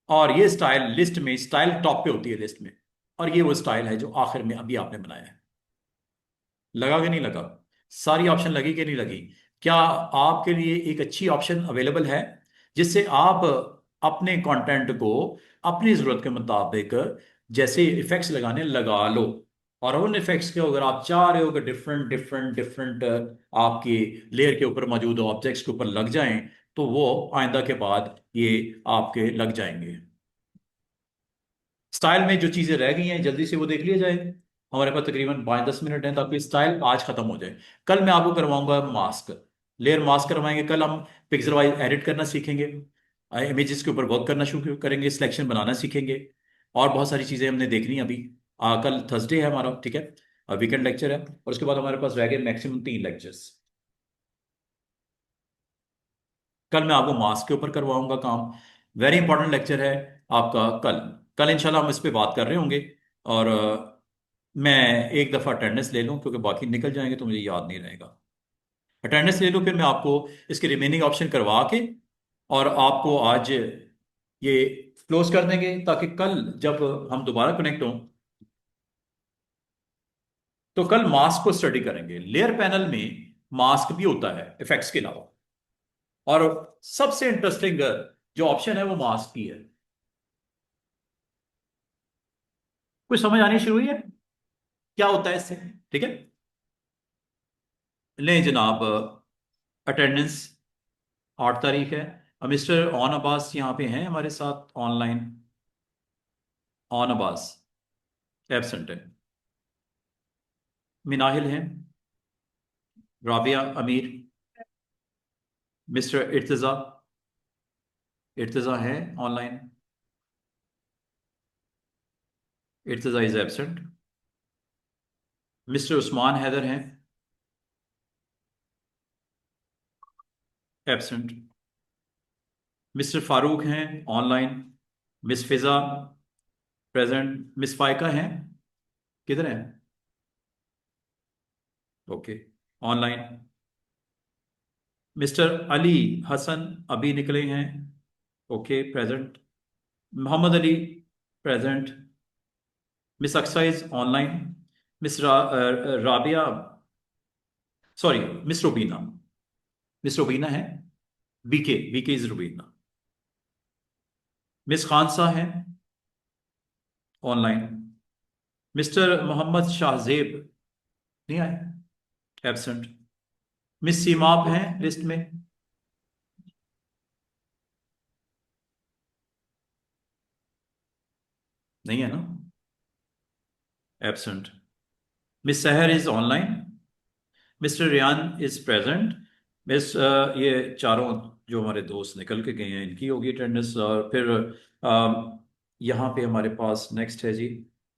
और ये स्टाइल लिस्ट में, स्टाइल टॉप पे होती है लिस्ट में, और ये वो स्टाइल है जो आखिर में अभी आपने बनाया है। लगा कि नहीं लगा? सारी ऑप्शन लगी कि नहीं लगी? क्या आपके लिए एक अच्छी ऑप्शन अवेलेबल है जिससे आप अपने कंटेंट को अपनी ज़रूरत के मुताबिक जैसे इफेक्ट्स लगाने लगा लो? और उन इफेक्ट्स के अगर आप चाह रहे हो कि डिफरेंट डिफरेंट डिफरेंट आपकी लेयर के ऊपर मौजूद ऑब्जेक्ट्स के ऊपर लग जाएं, तो वो आइंदा के बाद ये आपके लग जाएंगे। स्टाइल में जो चीजें रह गई हैं जल्दी से वो देख लिया जाए। हमारे पास तकरीबन 5-10 मिनट हैं ताकि स्टाइल आज खत्म हो जाए। कल मैं आपको करवाऊंगा मास्क, लेयर मास्क करवाएंगे कल हम। पिक्सल वाइज एडिट करना सीखेंगे, इमेजेस के ऊपर वर्क करना शुरू करेंगे, सिलेक्शन बनाना सीखेंगे, और बहुत सारी चीजें हमने देखनी है अभी। कल थर्सडे है हमारा, ठीक है, वीकेंड लेक्चर है, और उसके बाद हमारे पास रह गए मैक्सिमम 3 लेक्चर्स। कल मैं आपको मास्क के ऊपर करवाऊंगा काम। वेरी इंपॉर्टेंट लेक्चर है आपका कल। कल इंशाल्लाह हम इस पे बात कर रहे होंगे। और मैं एक दफ़ा अटेंडेंस ले लूँ क्योंकि बाकी निकल जाएंगे तो मुझे याद नहीं रहेगा। अटेंडेंस ले लूँ, फिर मैं आपको इसके रिमेनिंग ऑप्शन करवा के और आपको आज ये क्लोज कर देंगे ताकि कल जब हम दोबारा कनेक्ट हों तो कल मास्क को स्टडी करेंगे। लेयर पैनल में मास्क भी होता है इफेक्ट्स के अलावा, और सबसे इंटरेस्टिंग जो ऑप्शन है वो मास्क की है। कुछ समझ आनी शुरू हुई है? क्या होता है इससे? ठीक है, ले जनाब, अटेंडेंस 8 तारीख है। मिस्टर ऑन अब्बास यहाँ पे हैं हमारे साथ ऑनलाइन। ऑन अब्बास एब्सेंट है। मिनाहिल हैं। राबिया अमीर। मिस्टर इर्तज़ा, इर्तज़ा है online. Irtaza is absent. Mister Usman Haider हैं एब्सेंट। मिस्टर फारूक हैं online. Miss Fiza present. Miss Faika हैं, किधर हैं? Okay, online. Mister Ali Hasan अभी निकले हैं, okay present. Mohammad Ali present. Miss Aqsa is online. Miss Rabia, sorry, miss Rubina. Miss Rubina है। BK, BK is Rubina. Miss Khansa है ऑनलाइन। मिस्टर मोहम्मद शाहजेब नहीं आए, एब्सेंट। मिस सीमाप हैं लिस्ट में। नहीं है ना, absent. Miss Sehar is online. Mister Riyan is present. Miss ये चारों जो हमारे दोस्त निकल के गए हैं इनकी होगी अटेंडेंस। और फिर यहाँ पे हमारे पास नेक्स्ट है जी,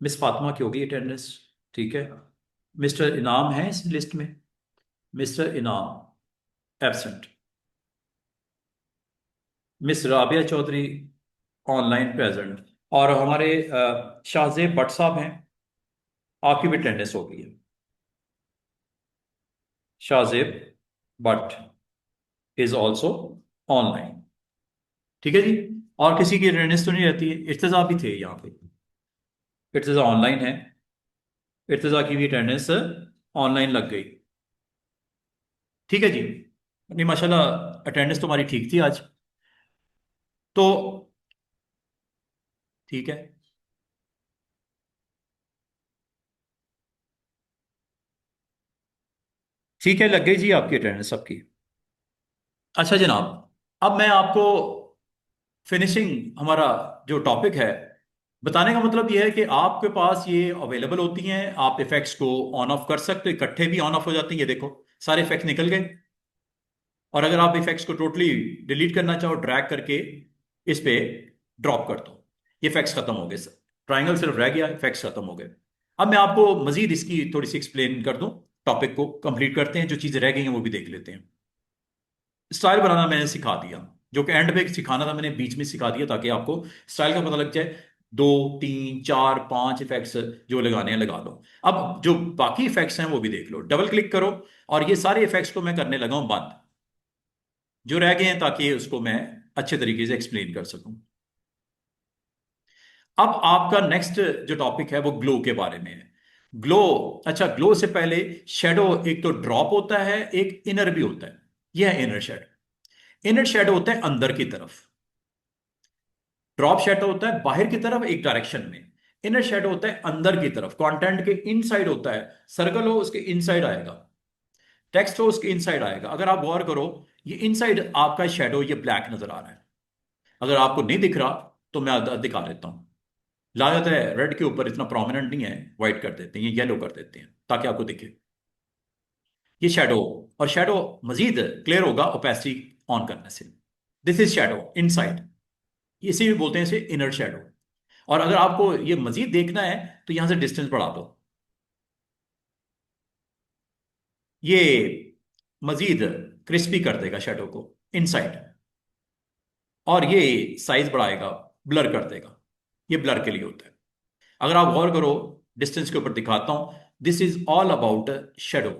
मिस फातिमा की होगी अटेंडेंस। ठीक है। मिस्टर इनाम है इस लिस्ट में। Mister Inam absent. Miss Rabia Chaudhary online present. और हमारे शाहजेब भट्ट साहब हैं, आपकी भी अटेंडेंस हो गई है। Shahzeb Bhatt is also online. ठीक है जी। और किसी की अटेंडेंस तो नहीं रहती है? इर्तजा भी थे यहाँ पे, इर्तजा ऑनलाइन है। इर्तजा की भी अटेंडेंस ऑनलाइन लग गई। ठीक है जी। नहीं माशाल्लाह, अटेंडेंस तो हमारी ठीक थी आज। तो ठीक है। ठीक है, लग गई जी आपकी अटेंडेंस सबकी। अच्छा जनाब, अब मैं आपको फिनिशिंग हमारा जो टॉपिक है बताने का मतलब यह है कि आपके पास ये अवेलेबल होती हैं, आप इफेक्ट्स को ऑन ऑफ कर सकते हो, इकट्ठे भी ऑन ऑफ हो जाती हैं। ये देखो, सारे इफेक्ट्स निकल गए। और अगर आप इफेक्ट्स को टोटली डिलीट करना चाहो, ड्रैग करके इस पे ड्रॉप कर दो, ये इफेक्ट्स खत्म हो गए सर। ट्राइंगल सिर्फ रह गया, इफेक्ट्स खत्म हो गए। अब मैं आपको मजीद इसकी थोड़ी सी एक्सप्लेन कर दूं। टॉपिक को कंप्लीट करते हैं, जो चीजें रह गई हैं वो भी देख लेते हैं। स्टाइल बनाना मैंने सिखा दिया, जो कि एंड पे सिखाना था मैंने बीच में सिखा दिया, ताकि आपको स्टाइल का पता लग जाए। 2 3 4 5 इफेक्ट्स जो लगाने हैं लगा लो। अब जो बाकी इफेक्ट्स हैं वो भी देख लो, डबल क्लिक करो। और ये सारे इफेक्ट्स को मैं करने लगा हूं बंद, जो रह गए हैं, ताकि उसको मैं अच्छे तरीके से एक्सप्लेन कर सकूं। अब आपका नेक्स्ट जो टॉपिक है वो ग्लो के बारे में है। ग्लो, अच्छा ग्लो से पहले शेडो एक तो ड्रॉप होता है, एक इनर भी होता है। यह है इनर शेडो। इनर शेडो होता है अंदर की तरफ। ड्रॉप शेडो होता है बाहर की तरफ एक डायरेक्शन में। इनर शेडो होता है अंदर की तरफ, कंटेंट के इनसाइड होता है। सर्कल हो उसके इनसाइड आएगा, टेक्स्ट हो उसके इनसाइड आएगा। अगर आप गौर करो, ये इनसाइड आपका शेडो ये ब्लैक नजर आ रहा है। अगर आपको नहीं दिख रहा तो मैं दिखा देता हूं। लागत है रेड के ऊपर इतना प्रोमिनेंट नहीं है, व्हाइट कर देते हैं, ये येलो कर देते हैं ताकि आपको दिखे ये शेडो। और शेडो मजीद क्लियर होगा ओपेसिटी ऑन करने से। दिस इज शेडो इनसाइड, इसी भी बोलते हैं इसे इनर शेडो। और अगर आपको ये मजीद देखना है तो यहां से डिस्टेंस बढ़ा दो, ये मजीद क्रिस्पी कर देगा शेडो को इनसाइड। और ये साइज बढ़ाएगा, ब्लर कर देगा। ये ब्लर के लिए होता है। अगर आप गौर करो, डिस्टेंस के ऊपर दिखाता हूं, this is all about shadow.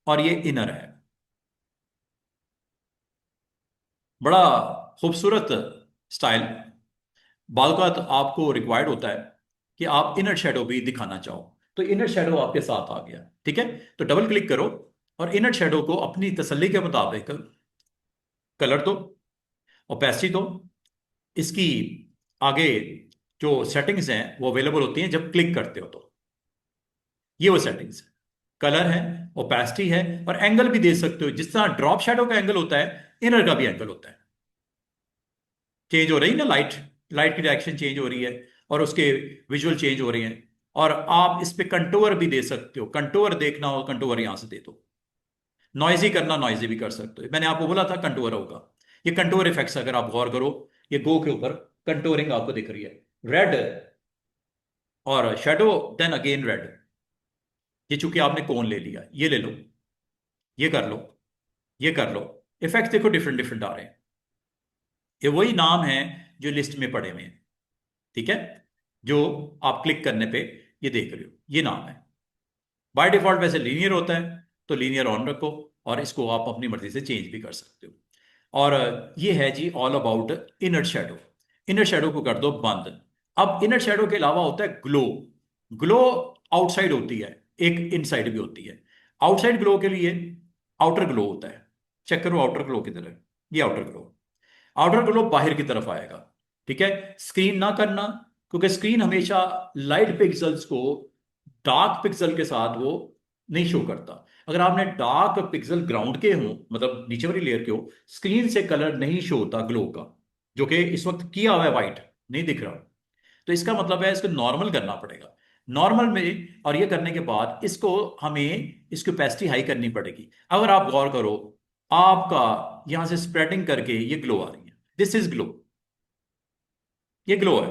और ये इनर है। बड़ा खूबसूरत स्टाइल। बालकात आपको रिक्वायर्ड होता है कि आप इनर शेडो भी दिखाना चाहो, तो इनर शेडो आपके साथ आ गया। ठीक है, तो डबल क्लिक करो और इनर शेडो को अपनी तसल्ली के मुताबिक कलर दो, ओपेसिटी दो। इसकी आगे जो सेटिंग्स हैं वो अवेलेबल होती हैं जब क्लिक करते हो तो। ये वो सेटिंग्स है, कलर है, ओपेसिटी है, और एंगल भी दे सकते हो। जिस तरह ड्रॉप शैडो का एंगल होता है, इनर का भी एंगल होता है। चेंज हो रही है ना लाइट, लाइट की डायरेक्शन चेंज हो रही है, और उसके विजुअल चेंज हो रहे हैं। और आप इस पे कंटूर भी दे सकते हो, कंटूर देखना हो कंटूर यहां से दे दो, नॉइजी करना नॉइजी भी कर सकते हो। मैंने आपको बोला था कंटूर होगा। ये कंटूर इफेक्ट्स अगर आप गौर करो, ये गो के ऊपर कंटूरिंग आपको दिख रही है, रेड और शेडो, देन अगेन रेड। ये चूंकि आपने कौन ले लिया, ये ले लो, ये कर लो, ये कर लो, इफेक्ट देखो डिफरेंट डिफरेंट आ रहे हैं। ये वही नाम है जो लिस्ट में पड़े हुए हैं, ठीक है, जो आप क्लिक करने पे ये देख रहे हो, ये नाम है। बाय डिफॉल्ट वैसे लीनियर होता है, तो लीनियर ऑन रखो, और इसको आप अपनी मर्जी से चेंज भी कर सकते हो। और ये है जी all about inner shadow. Inner shadow को कर दो बंद। अब इनर शेडो के अलावा होता है ग्लो। ग्लो आउटसाइड होती है, एक इनसाइड भी होती है। आउटसाइड ग्लो के लिए आउटर ग्लो होता है। चेक करो आउटर ग्लो किधर है, ये आउटर ग्लो। आउटर ग्लो बाहर की तरफ आएगा, ठीक है। स्क्रीन ना करना, क्योंकि स्क्रीन हमेशा लाइट पिक्सल्स को डार्क पिक्सल के साथ वो नहीं शो करता। अगर आपने डार्क पिक्सल ग्राउंड के हो, मतलब नीचे वाली लेयर के हो, स्क्रीन से कलर नहीं शो होता ग्लो का, जो कि इस वक्त किया हुआ है वाइट, नहीं दिख रहा। तो इसका मतलब है इसको नॉर्मल करना पड़ेगा। नॉर्मल में, और ये करने के बाद इसको हमें इसकी ओपेसिटी हाई करनी पड़ेगी। अगर आप गौर करो, आपका यहां से स्प्रेडिंग करके ये ग्लो आ रही है, दिस इज ग्लो, ये ग्लो है।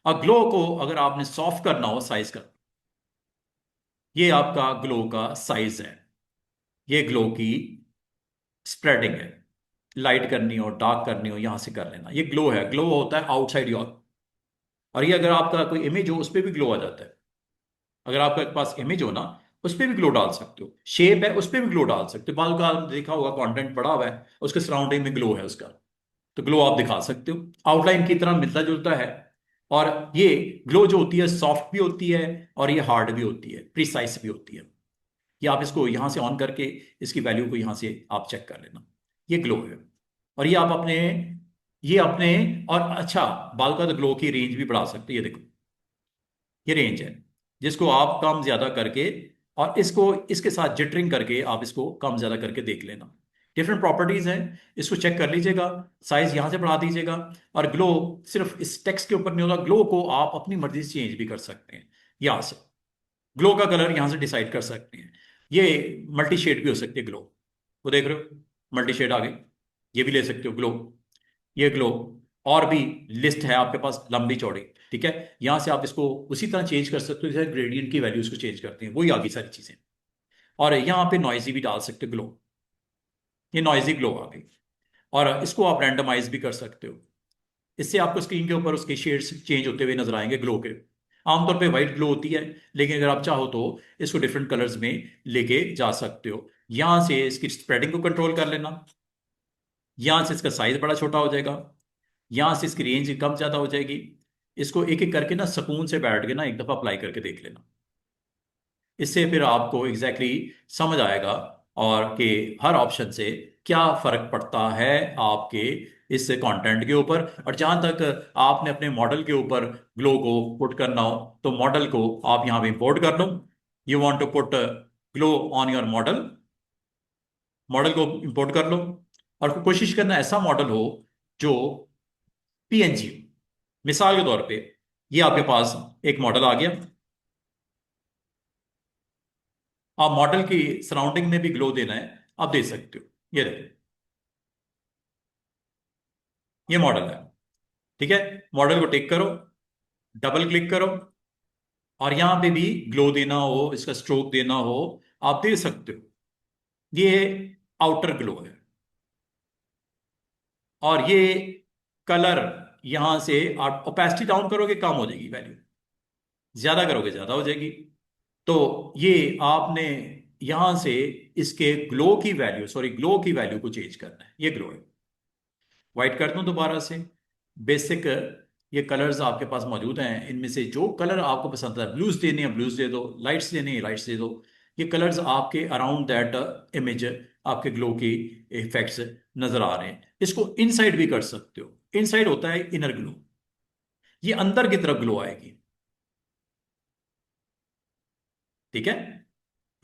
और ग्लो को अगर आपने सॉफ्ट करना हो साइज का, ये आपका ग्लो का साइज है, ये ग्लो की स्प्रेडिंग है। लाइट करनी हो डार्क करनी हो यहां से कर लेना, ये ग्लो है। ग्लो होता है आउटसाइड योर। और ये अगर आपका कोई इमेज हो उस पर भी ग्लो आ जाता है। अगर आपके पास इमेज हो ना, उस पर भी ग्लो डाल सकते हो। शेप है, उस पर भी ग्लो डाल सकते हो। बाल का आपने देखा होगा, कंटेंट पड़ा हुआ है, उसके सराउंडिंग में ग्लो है उसका, तो ग्लो आप दिखा सकते हो। आउटलाइन की तरह मिलता जुलता है। और ये ग्लो जो होती है सॉफ्ट भी होती है, और ये हार्ड भी होती है, प्रिसाइज भी होती है। ये आप इसको यहां से ऑन करके इसकी वैल्यू को यहां से आप चेक कर लेना, ये ग्लो है। और ये आप अपने, ये अपने, और अच्छा, बाल का तो ग्लो की रेंज भी बढ़ा सकते हैं। ये देखो, ये रेंज है, जिसको आप कम ज्यादा करके, और इसको इसके साथ जिटरिंग करके आप इसको कम ज्यादा करके देख लेना। डिफरेंट प्रॉपर्टीज हैं, इसको चेक कर लीजिएगा। साइज यहां से बढ़ा दीजिएगा। और ग्लो सिर्फ इस टेक्स्ट के ऊपर नहीं होता, ग्लो को आप अपनी मर्जी से चेंज भी कर सकते हैं। यहां से ग्लो का कलर यहां से डिसाइड कर सकते हैं। ये मल्टी शेड भी हो सकती है ग्लो, वो देख रहे हो, मल्टी शेड आ गई। ये भी ले सकते हो ग्लो, ये ग्लो। और भी लिस्ट है आपके पास लंबी चौड़ी, ठीक है। यहां से आप इसको उसी तरह चेंज कर सकते हो जैसे ग्रेडियंट की वैल्यूज को चेंज करते हैं, वही आगे सारी चीजें। और यहाँ पे नॉइजी भी डाल सकते हो ग्लो, ये नॉइजी ग्लो आ गई। और इसको आप रैंडमाइज भी कर सकते हो। इससे आपको स्क्रीन के ऊपर उसके शेड्स चेंज होते हुए नजर आएंगे ग्लो के। आमतौर पे वाइट ग्लो होती है, लेकिन अगर आप चाहो तो इसको डिफरेंट कलर्स में लेके जा सकते हो। यहां से इसकी स्प्रेडिंग को कंट्रोल कर लेना, यहां से इसका साइज बड़ा छोटा हो जाएगा, यहां से इसकी रेंज कम ज्यादा हो जाएगी। इसको एक एक करके ना सुकून से बैठ के ना एक दफा अप्लाई करके देख लेना। इससे फिर आपको एग्जैक्टली exactly समझ आएगा, और कि हर ऑप्शन से क्या फर्क पड़ता है आपके इस कंटेंट के ऊपर। और जहां तक आपने अपने मॉडल के ऊपर ग्लो को पुट करना हो, तो मॉडल को आप यहां पे इंपोर्ट कर लो। You want to put glow on your model, model को इंपोर्ट कर लो। और कोशिश करना ऐसा मॉडल हो जो पीएनजी हो। मिसाल के तौर पे ये आपके पास एक मॉडल आ गया, आप मॉडल की सराउंडिंग में भी ग्लो देना है, आप दे सकते हो। ये देखो, ये मॉडल है, ठीक है। मॉडल को टिक करो, डबल क्लिक करो, और यहां पे भी ग्लो देना हो, इसका स्ट्रोक देना हो, आप दे सकते हो। ये आउटर ग्लो है। और ये कलर, यहां से आप ओपेसिटी डाउन करोगे कम हो जाएगी वैल्यू, ज्यादा करोगे ज्यादा हो जाएगी। तो ये आपने यहां से इसके ग्लो की वैल्यू, सॉरी ग्लो की वैल्यू को चेंज करना है। ये ग्लो है। वाइट कर दूं दोबारा से। बेसिक ये कलर्स आपके पास मौजूद हैं, इनमें से जो कलर आपको पसंद है, ब्लूज देने हैं ब्लूज दे दो, लाइट्स देने हैं लाइट्स दे दो। ये कलर्स आपके अराउंड दैट इमेज आपके ग्लो की इफेक्ट्स नजर आ रहे हैं। इसको इनसाइड भी कर सकते हो, इनसाइड होता है इनर ग्लो, ये अंदर की तरफ ग्लो आएगी। ठीक है,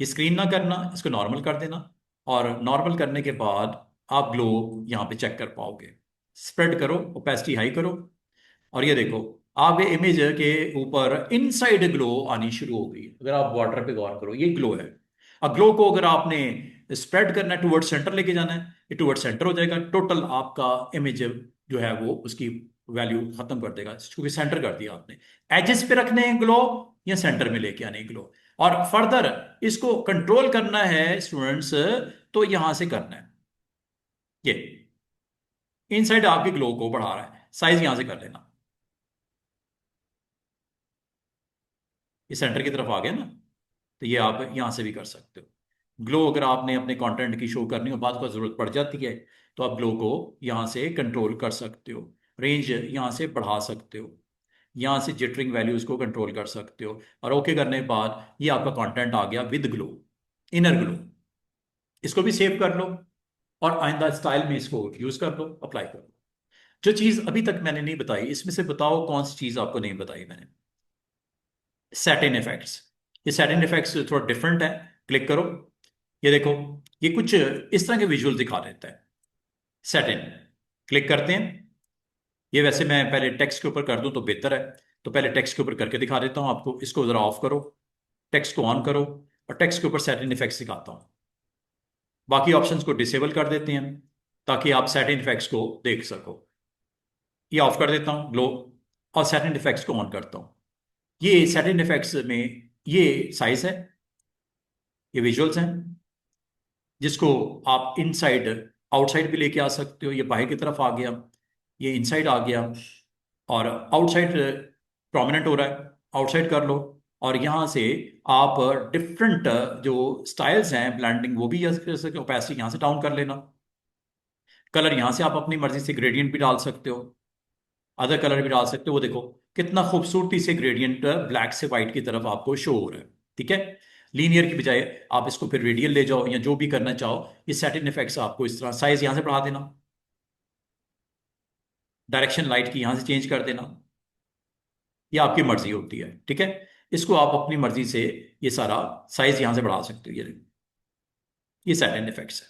ये स्क्रीन ना करना, इसको नॉर्मल कर देना। और नॉर्मल करने के बाद आप ग्लो यहाँ पे चेक कर पाओगे। स्प्रेड करो, ओपेसिटी हाई करो, और ये देखो आप ये इमेज के ऊपर इनसाइड ग्लो आनी शुरू हो गई। अगर आप वाटर पे गौर करो, ये ग्लो है। अब ग्लो को अगर आपने स्प्रेड करना है, टुवर्ड सेंटर लेके जाना है, ये टुवर्ड सेंटर हो जाएगा। टोटल आपका इमेज जो है वो उसकी वैल्यू खत्म कर देगा, क्योंकि सेंटर कर दिया आपने। एजेस पे रखने हैं ग्लो या सेंटर में लेके आने ग्लो। और फर्दर इसको कंट्रोल करना है स्टूडेंट्स, तो यहां से करना है। ये इनसाइड आपके ग्लो को बढ़ा रहा है, साइज यहां से कर लेना। ये सेंटर की तरफ आ गया ना, तो ये आप यहां से भी कर सकते हो। ग्लो अगर आपने अपने कंटेंट की शो करनी हो, बाद को जरूरत पड़ जाती है, तो आप ग्लो को यहां से कंट्रोल कर सकते हो। रेंज यहां से बढ़ा सकते हो, यहां से जिटरिंग वैल्यूज को कंट्रोल कर सकते हो। और ओके करने के बाद ये आपका कंटेंट आ गया विद ग्लो, इनर ग्लो। इसको भी सेव कर लो और आइंदा स्टाइल में इसको यूज कर लो, अप्लाई कर लो। जो चीज अभी तक मैंने नहीं बताई, इसमें से बताओ कौन सी चीज आपको नहीं बताई मैंने। Satin effects. ये सैटिन इफेक्ट्स थोड़ा डिफरेंट है। क्लिक करो, ये देखो, ये कुछ इस तरह के विजुअल दिखा देता है। सैटिन, क्लिक करते हैं। ये वैसे मैं पहले टेक्स्ट के ऊपर कर दूं तो बेहतर है, तो पहले टेक्स्ट के ऊपर करके दिखा देता हूं आपको। इसको जरा ऑफ करो, टेक्स्ट को ऑन करो, और टेक्स्ट के ऊपर सैटिन इफेक्ट्स दिखाता हूं। बाकी ऑप्शंस को डिसेबल कर देते हैं ताकि आप सैटिन इफेक्ट्स को देख सको। ये ऑफ कर देता हूं ग्लो, और सैटिन इफेक्ट्स को ऑन करता हूं। ये सैटिन इफेक्ट्स में ये साइज है, ये विजुअल्स हैं, जिसको आप इनसाइड आउटसाइड भी लेके आ सकते हो। ये बाहर की तरफ आ गया, ये इनसाइड आ गया, और आउटसाइड प्रोमिनेंट हो रहा है, आउटसाइड कर लो। और यहाँ से आप डिफरेंट जो स्टाइल्स हैं ब्लेंडिंग, वो भी कर सकते हो। ओपेसिटी यहाँ से डाउन कर लेना। कलर यहाँ से आप अपनी मर्जी से ग्रेडियंट भी डाल सकते हो, अदर कलर भी डाल सकते हो। वो देखो कितना खूबसूरती से ग्रेडियंट ब्लैक से व्हाइट की तरफ आपको शो हो रहा है। ठीक है, लीनियर की बजाय आप इसको फिर रेडियल ले जाओ या जो भी करना चाहो। ये सैटिन इफेक्ट्स आपको इस तरह, साइज यहां से बढ़ा देना, डायरेक्शन लाइट की यहां से चेंज कर देना, ये आपकी मर्जी होती है। ठीक है, इसको आप अपनी मर्जी से ये सारा साइज यहां से बढ़ा सकते हो। ये सैटिन इफेक्ट्स है।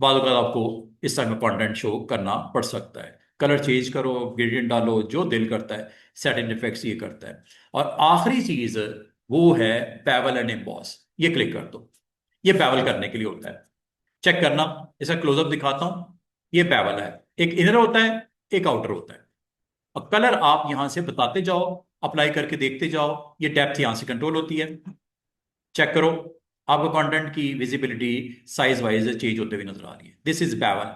बाद अगर आपको इस तरह का कंटेंट शो करना पड़ सकता है, कलर चेंज करो, ग्रेडियंट डालो, जो दिल करता है। सैटिन इफेक्ट्स ये करता है। और आखिरी चीज वो है पैवल एंड एम्बॉस। ये क्लिक कर दो, ये पैवल करने के लिए होता है। चेक करना, इसका क्लोजअप दिखाता हूं। ये पैवल है, एक इनर होता है, एक आउटर होता है। और कलर आप यहां से बताते जाओ, अप्लाई करके देखते जाओ। ये डेप्थ यहां से कंट्रोल होती है। चेक करो, आपको कंटेंट की विजिबिलिटी साइज वाइज चेंज होते हुए नजर आ रही है। This is bevel.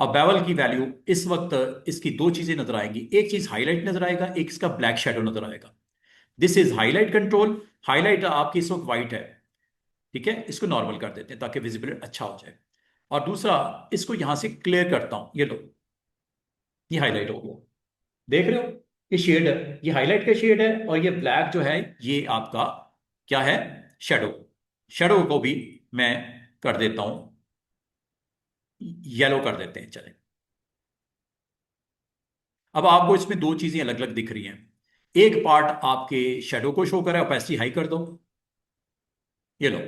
अब बैवल की वैल्यू इस वक्त इसकी दो चीजें नजर आएंगी, एक चीज हाईलाइट नजर आएगा, एक इसका ब्लैक शेडो नजर आएगा। This is highlight control. Highlight आपकी इस वक्त व्हाइट है। ठीक है, इसको नॉर्मल कर देते हैं ताकि विजिबिलिटी अच्छा हो जाए। और दूसरा, इसको यहां से क्लियर करता हूं, ये लो, ये हाईलाइट हो गया। देख रहे हो, ये शेड है, ये हाईलाइट का शेड है, और ये ब्लैक जो है ये आपका क्या है, शेडो। शेडो को भी मैं कर देता हूं, येलो कर देते हैं, चले। अब आपको इसमें दो चीजें अलग अलग दिख रही हैं। एक पार्ट आपके शेडो को शो कर रहा है, ओपेसिटी हाई कर दो, ये लो,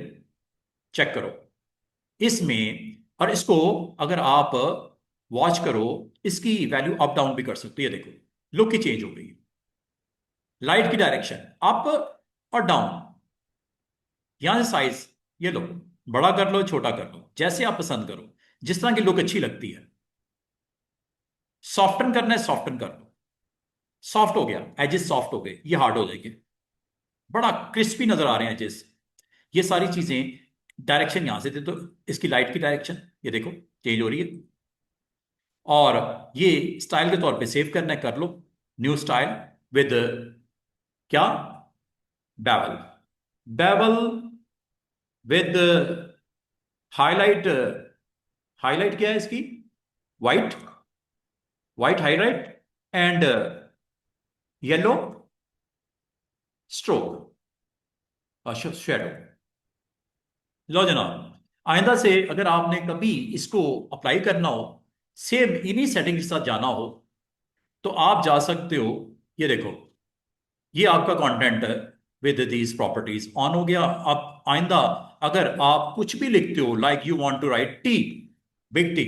चेक करो इसमें। और इसको अगर आप वॉच करो, इसकी वैल्यू अप डाउन भी कर सकते हो। ये देखो, लुक की चेंज हो गई है। लाइट की डायरेक्शन अप और डाउन। यहां से साइज, ये लो, बड़ा कर लो, छोटा कर लो, जैसे आप पसंद करो, जिस तरह की लुक अच्छी लगती है। सॉफ्टन करना है, सॉफ्टन कर लो। सॉफ्ट हो गया, एजेस सॉफ्ट हो गए, ये हार्ड हो जाएंगे। बड़ा क्रिस्पी नजर आ रहे हैं एजेस। ये सारी चीजें, डायरेक्शन यहां से दे दो, इसकी लाइट की डायरेक्शन ये देखो चेंज हो रही है। और ये स्टाइल के तौर पे सेव करना है, कर लो, न्यू स्टाइल विद क्या, bevel. Bevel with highlight. Highlight क्या है इसकी, white, white highlight and yellow stroke shadow. लो जनाब, आइंदा से अगर आपने कभी इसको अप्लाई करना हो, सेम इन्हीं सेटिंग के साथ जाना हो, तो आप जा सकते हो। ये देखो, ये आपका कंटेंट है, विद दीज प्रॉपर्टीज ऑन हो गया। अब आइंदा अगर आप कुछ भी लिखते हो, like you want to write T, big T,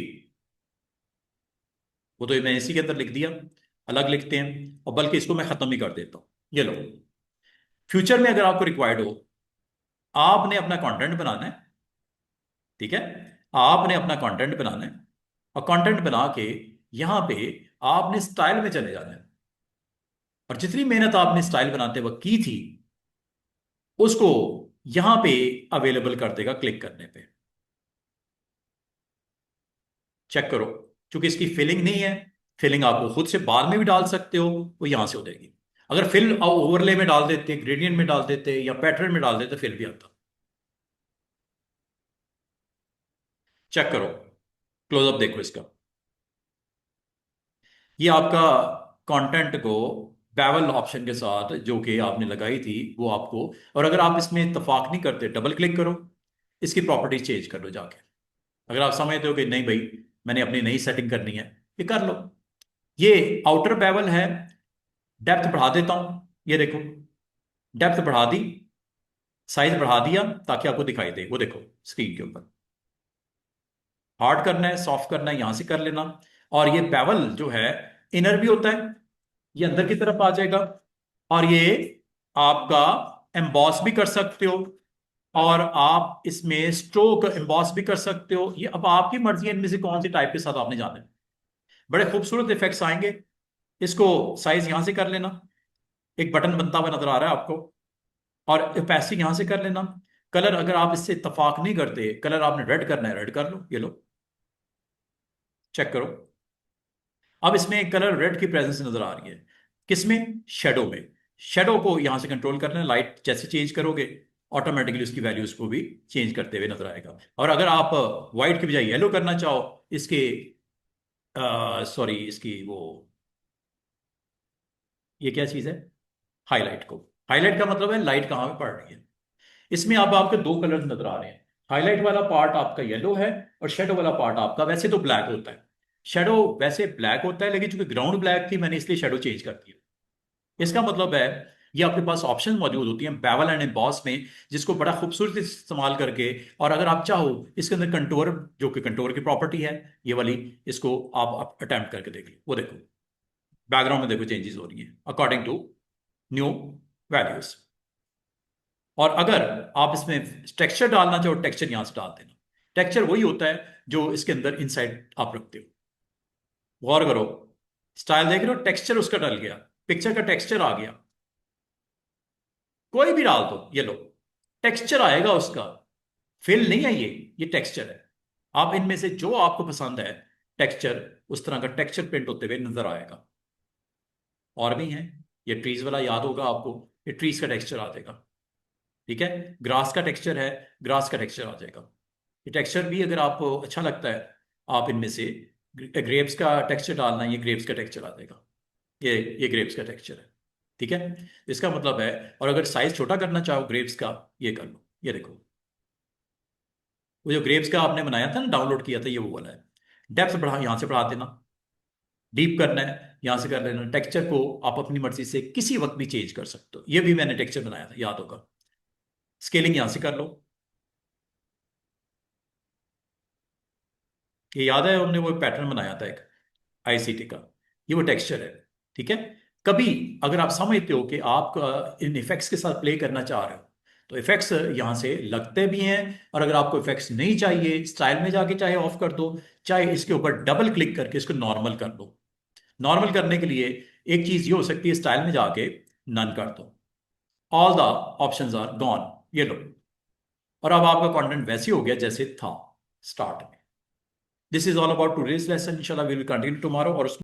वो तो मैं इसी के अंदर लिख दिया, अलग लिखते हैं, और बल्कि इसको मैं खत्म ही कर देता हूं। ये लो, फ्यूचर में अगर आपको रिक्वायर्ड हो, आपने अपना कंटेंट बनाना है, ठीक है, आपने अपना कंटेंट बनाना है, और कंटेंट बना के यहां पे आपने स्टाइल में चले जाना है, और जितनी मेहनत आपने स्टाइल बनाते वक्त की थी उसको यहां पे अवेलेबल कर देगा क्लिक करने पे। चेक करो, क्योंकि इसकी फिलिंग नहीं है, फिलिंग आपको खुद से बाद में भी डाल सकते हो, वो यहां से हो जाएगी। अगर फिल ओवरले में डाल देते, ग्रेडियंट में डाल देते या पैटर्न में डाल देते, फिर भी आता। चेक करो, क्लोजअप देखो इसका। ये आपका कंटेंट को बैवल ऑप्शन के साथ जो कि आपने लगाई थी वो आपको, और अगर आप इसमें इत्तेफाक नहीं करते, डबल क्लिक करो, इसकी प्रॉपर्टी चेंज कर लो जाके। अगर आप समझते हो कि नहीं भाई, मैंने अपनी नई सेटिंग करनी है, ये कर लो। ये आउटर बैवल है, डेप्थ बढ़ा देता हूं, ये देखो, डेप्थ बढ़ा दी, साइज बढ़ा दिया ताकि आपको दिखाई दे, वो देखो स्क्रीन के ऊपर। हार्ड करना है, सॉफ्ट करना है, यहां से कर लेना। और ये बैवल जो है, इनर भी होता है, ये अंदर की तरफ आ जाएगा, और ये आपका एम्बॉस भी कर सकते हो, और आप इसमें स्ट्रोक एम्बॉस भी कर सकते हो। ये अब आपकी मर्जी है इनमें से कौन सी टाइप के साथ आपने जाना है। बड़े खूबसूरत इफेक्ट्स आएंगे। इसको साइज यहां से कर लेना, एक बटन बनता हुआ नजर आ रहा है आपको, और ओपेसिटी यहां से कर लेना। कलर अगर आप इससे इत्तेफाक नहीं करते, कलर आपने रेड करना है, रेड कर लो, ये लो, चेक करो। अब इसमें कलर रेड की प्रेजेंस नजर आ रही है, किसमें, शेडो में। शेडो को यहां से कंट्रोल करना है, लाइट जैसे चेंज करोगे ऑटोमेटिकली उसकी वैल्यूज को भी चेंज करते हुए नजर आएगा। और अगर आप व्हाइट की बजाय येलो करना चाहो, इसके सॉरी, इसकी वो, ये क्या चीज है, हाईलाइट को, हाईलाइट का मतलब है लाइट कहाँ पे पड़ रही है। इसमें अब आपके दो कलर्स नजर आ रहे हैं, हाईलाइट वाला पार्ट आपका येलो है, और शेडो वाला पार्ट आपका वैसे तो ब्लैक होता है। शेडो वैसे ब्लैक होता है, लेकिन चूंकि ग्राउंड ब्लैक थी, मैंने इसलिए शेडो चेंज कर दिया। इसका मतलब है, ये आपके पास ऑप्शन मौजूद होती हैं बैवल एंड एम्बॉस में, जिसको बड़ा खूबसूरती से इस्तेमाल करके, और अगर आप चाहो इसके अंदर कंटूर, जो कि कंटूर की प्रॉपर्टी है ये वाली, इसको आप अटेम्प्ट करके देख लो, वो देखो बैकग्राउंड में देखो चेंजेस हो रही हैं अकॉर्डिंग टू न्यू वैल्यूज। और अगर आप इसमें टेक्सचर डालना चाहो, टेक्सचर यहां से डाल देना। टेक्सचर वही होता है जो इसके अंदर इनसाइड आप रखते हो। गौर करो, स्टाइल देख रहे हो, टेक्सचर उसका डल गया, पिक्चर का टेक्सचर आ गया, कोई भी डाल दो, ये लो, टेक्सचर आएगा उसका, फिल नहीं है ये टेक्सचर है। आप इनमें से जो आपको पसंद है टेक्सचर, उस तरह का टेक्सचर प्रिंट होते हुए नजर आएगा। और भी है, ये ट्रीज वाला याद होगा आपको, ये ट्रीज का टेक्सचर आ जाएगा, ठीक है। ग्रास का टेक्सचर है, ग्रास का टेक्सचर आ जाएगा। ये टेक्सचर भी अगर आपको अच्छा लगता है, आप इनमें से ग्रेप्स का टेक्सचर डालना, ये ग्रेप्स का टेक्सचर आ जाएगा, ये ग्रेप्स का टेक्सचर है, ठीक है। इसका मतलब है, और अगर साइज छोटा करना चाहो ग्रेप्स का, ये कर लो, ये देखो, वो जो ग्रेप्स का आपने बनाया था ना, डाउनलोड किया था, ये वो वाला है। डेप्थ बढ़ा, यहां से बढ़ा देना, डीप करना है यहां से कर लेना। टेक्सचर को आप अपनी मर्जी से किसी वक्त भी चेंज कर सकते हो, ये भी मैंने टेक्सचर बनाया था, याद होगा। स्केलिंग यहां से कर लो, ये याद है हमने वो पैटर्न बनाया था एक आईसीटी का, ये वो टेक्सचर है, ठीक है। कभी अगर आप समझते हो कि आप इन इफेक्ट्स के साथ प्ले करना चाह रहे हो, तो इफेक्ट्स यहां से लगते भी हैं। और अगर आपको इफेक्ट्स नहीं चाहिए, स्टाइल में जाके चाहे ऑफ कर दो, चाहे इसके ऊपर डबल क्लिक करके इसको नॉर्मल कर दो। नॉर्मल करने के लिए एक चीज ये हो सकती है, स्टाइल में जाके नन कर दो, all the options are gone, ये लो, और अब आपका कंटेंट वैसे हो गया जैसे था स्टार्ट में। This is all about today's lesson, इंशाल्लाह वी विल कंटिन्यू टुमारो। और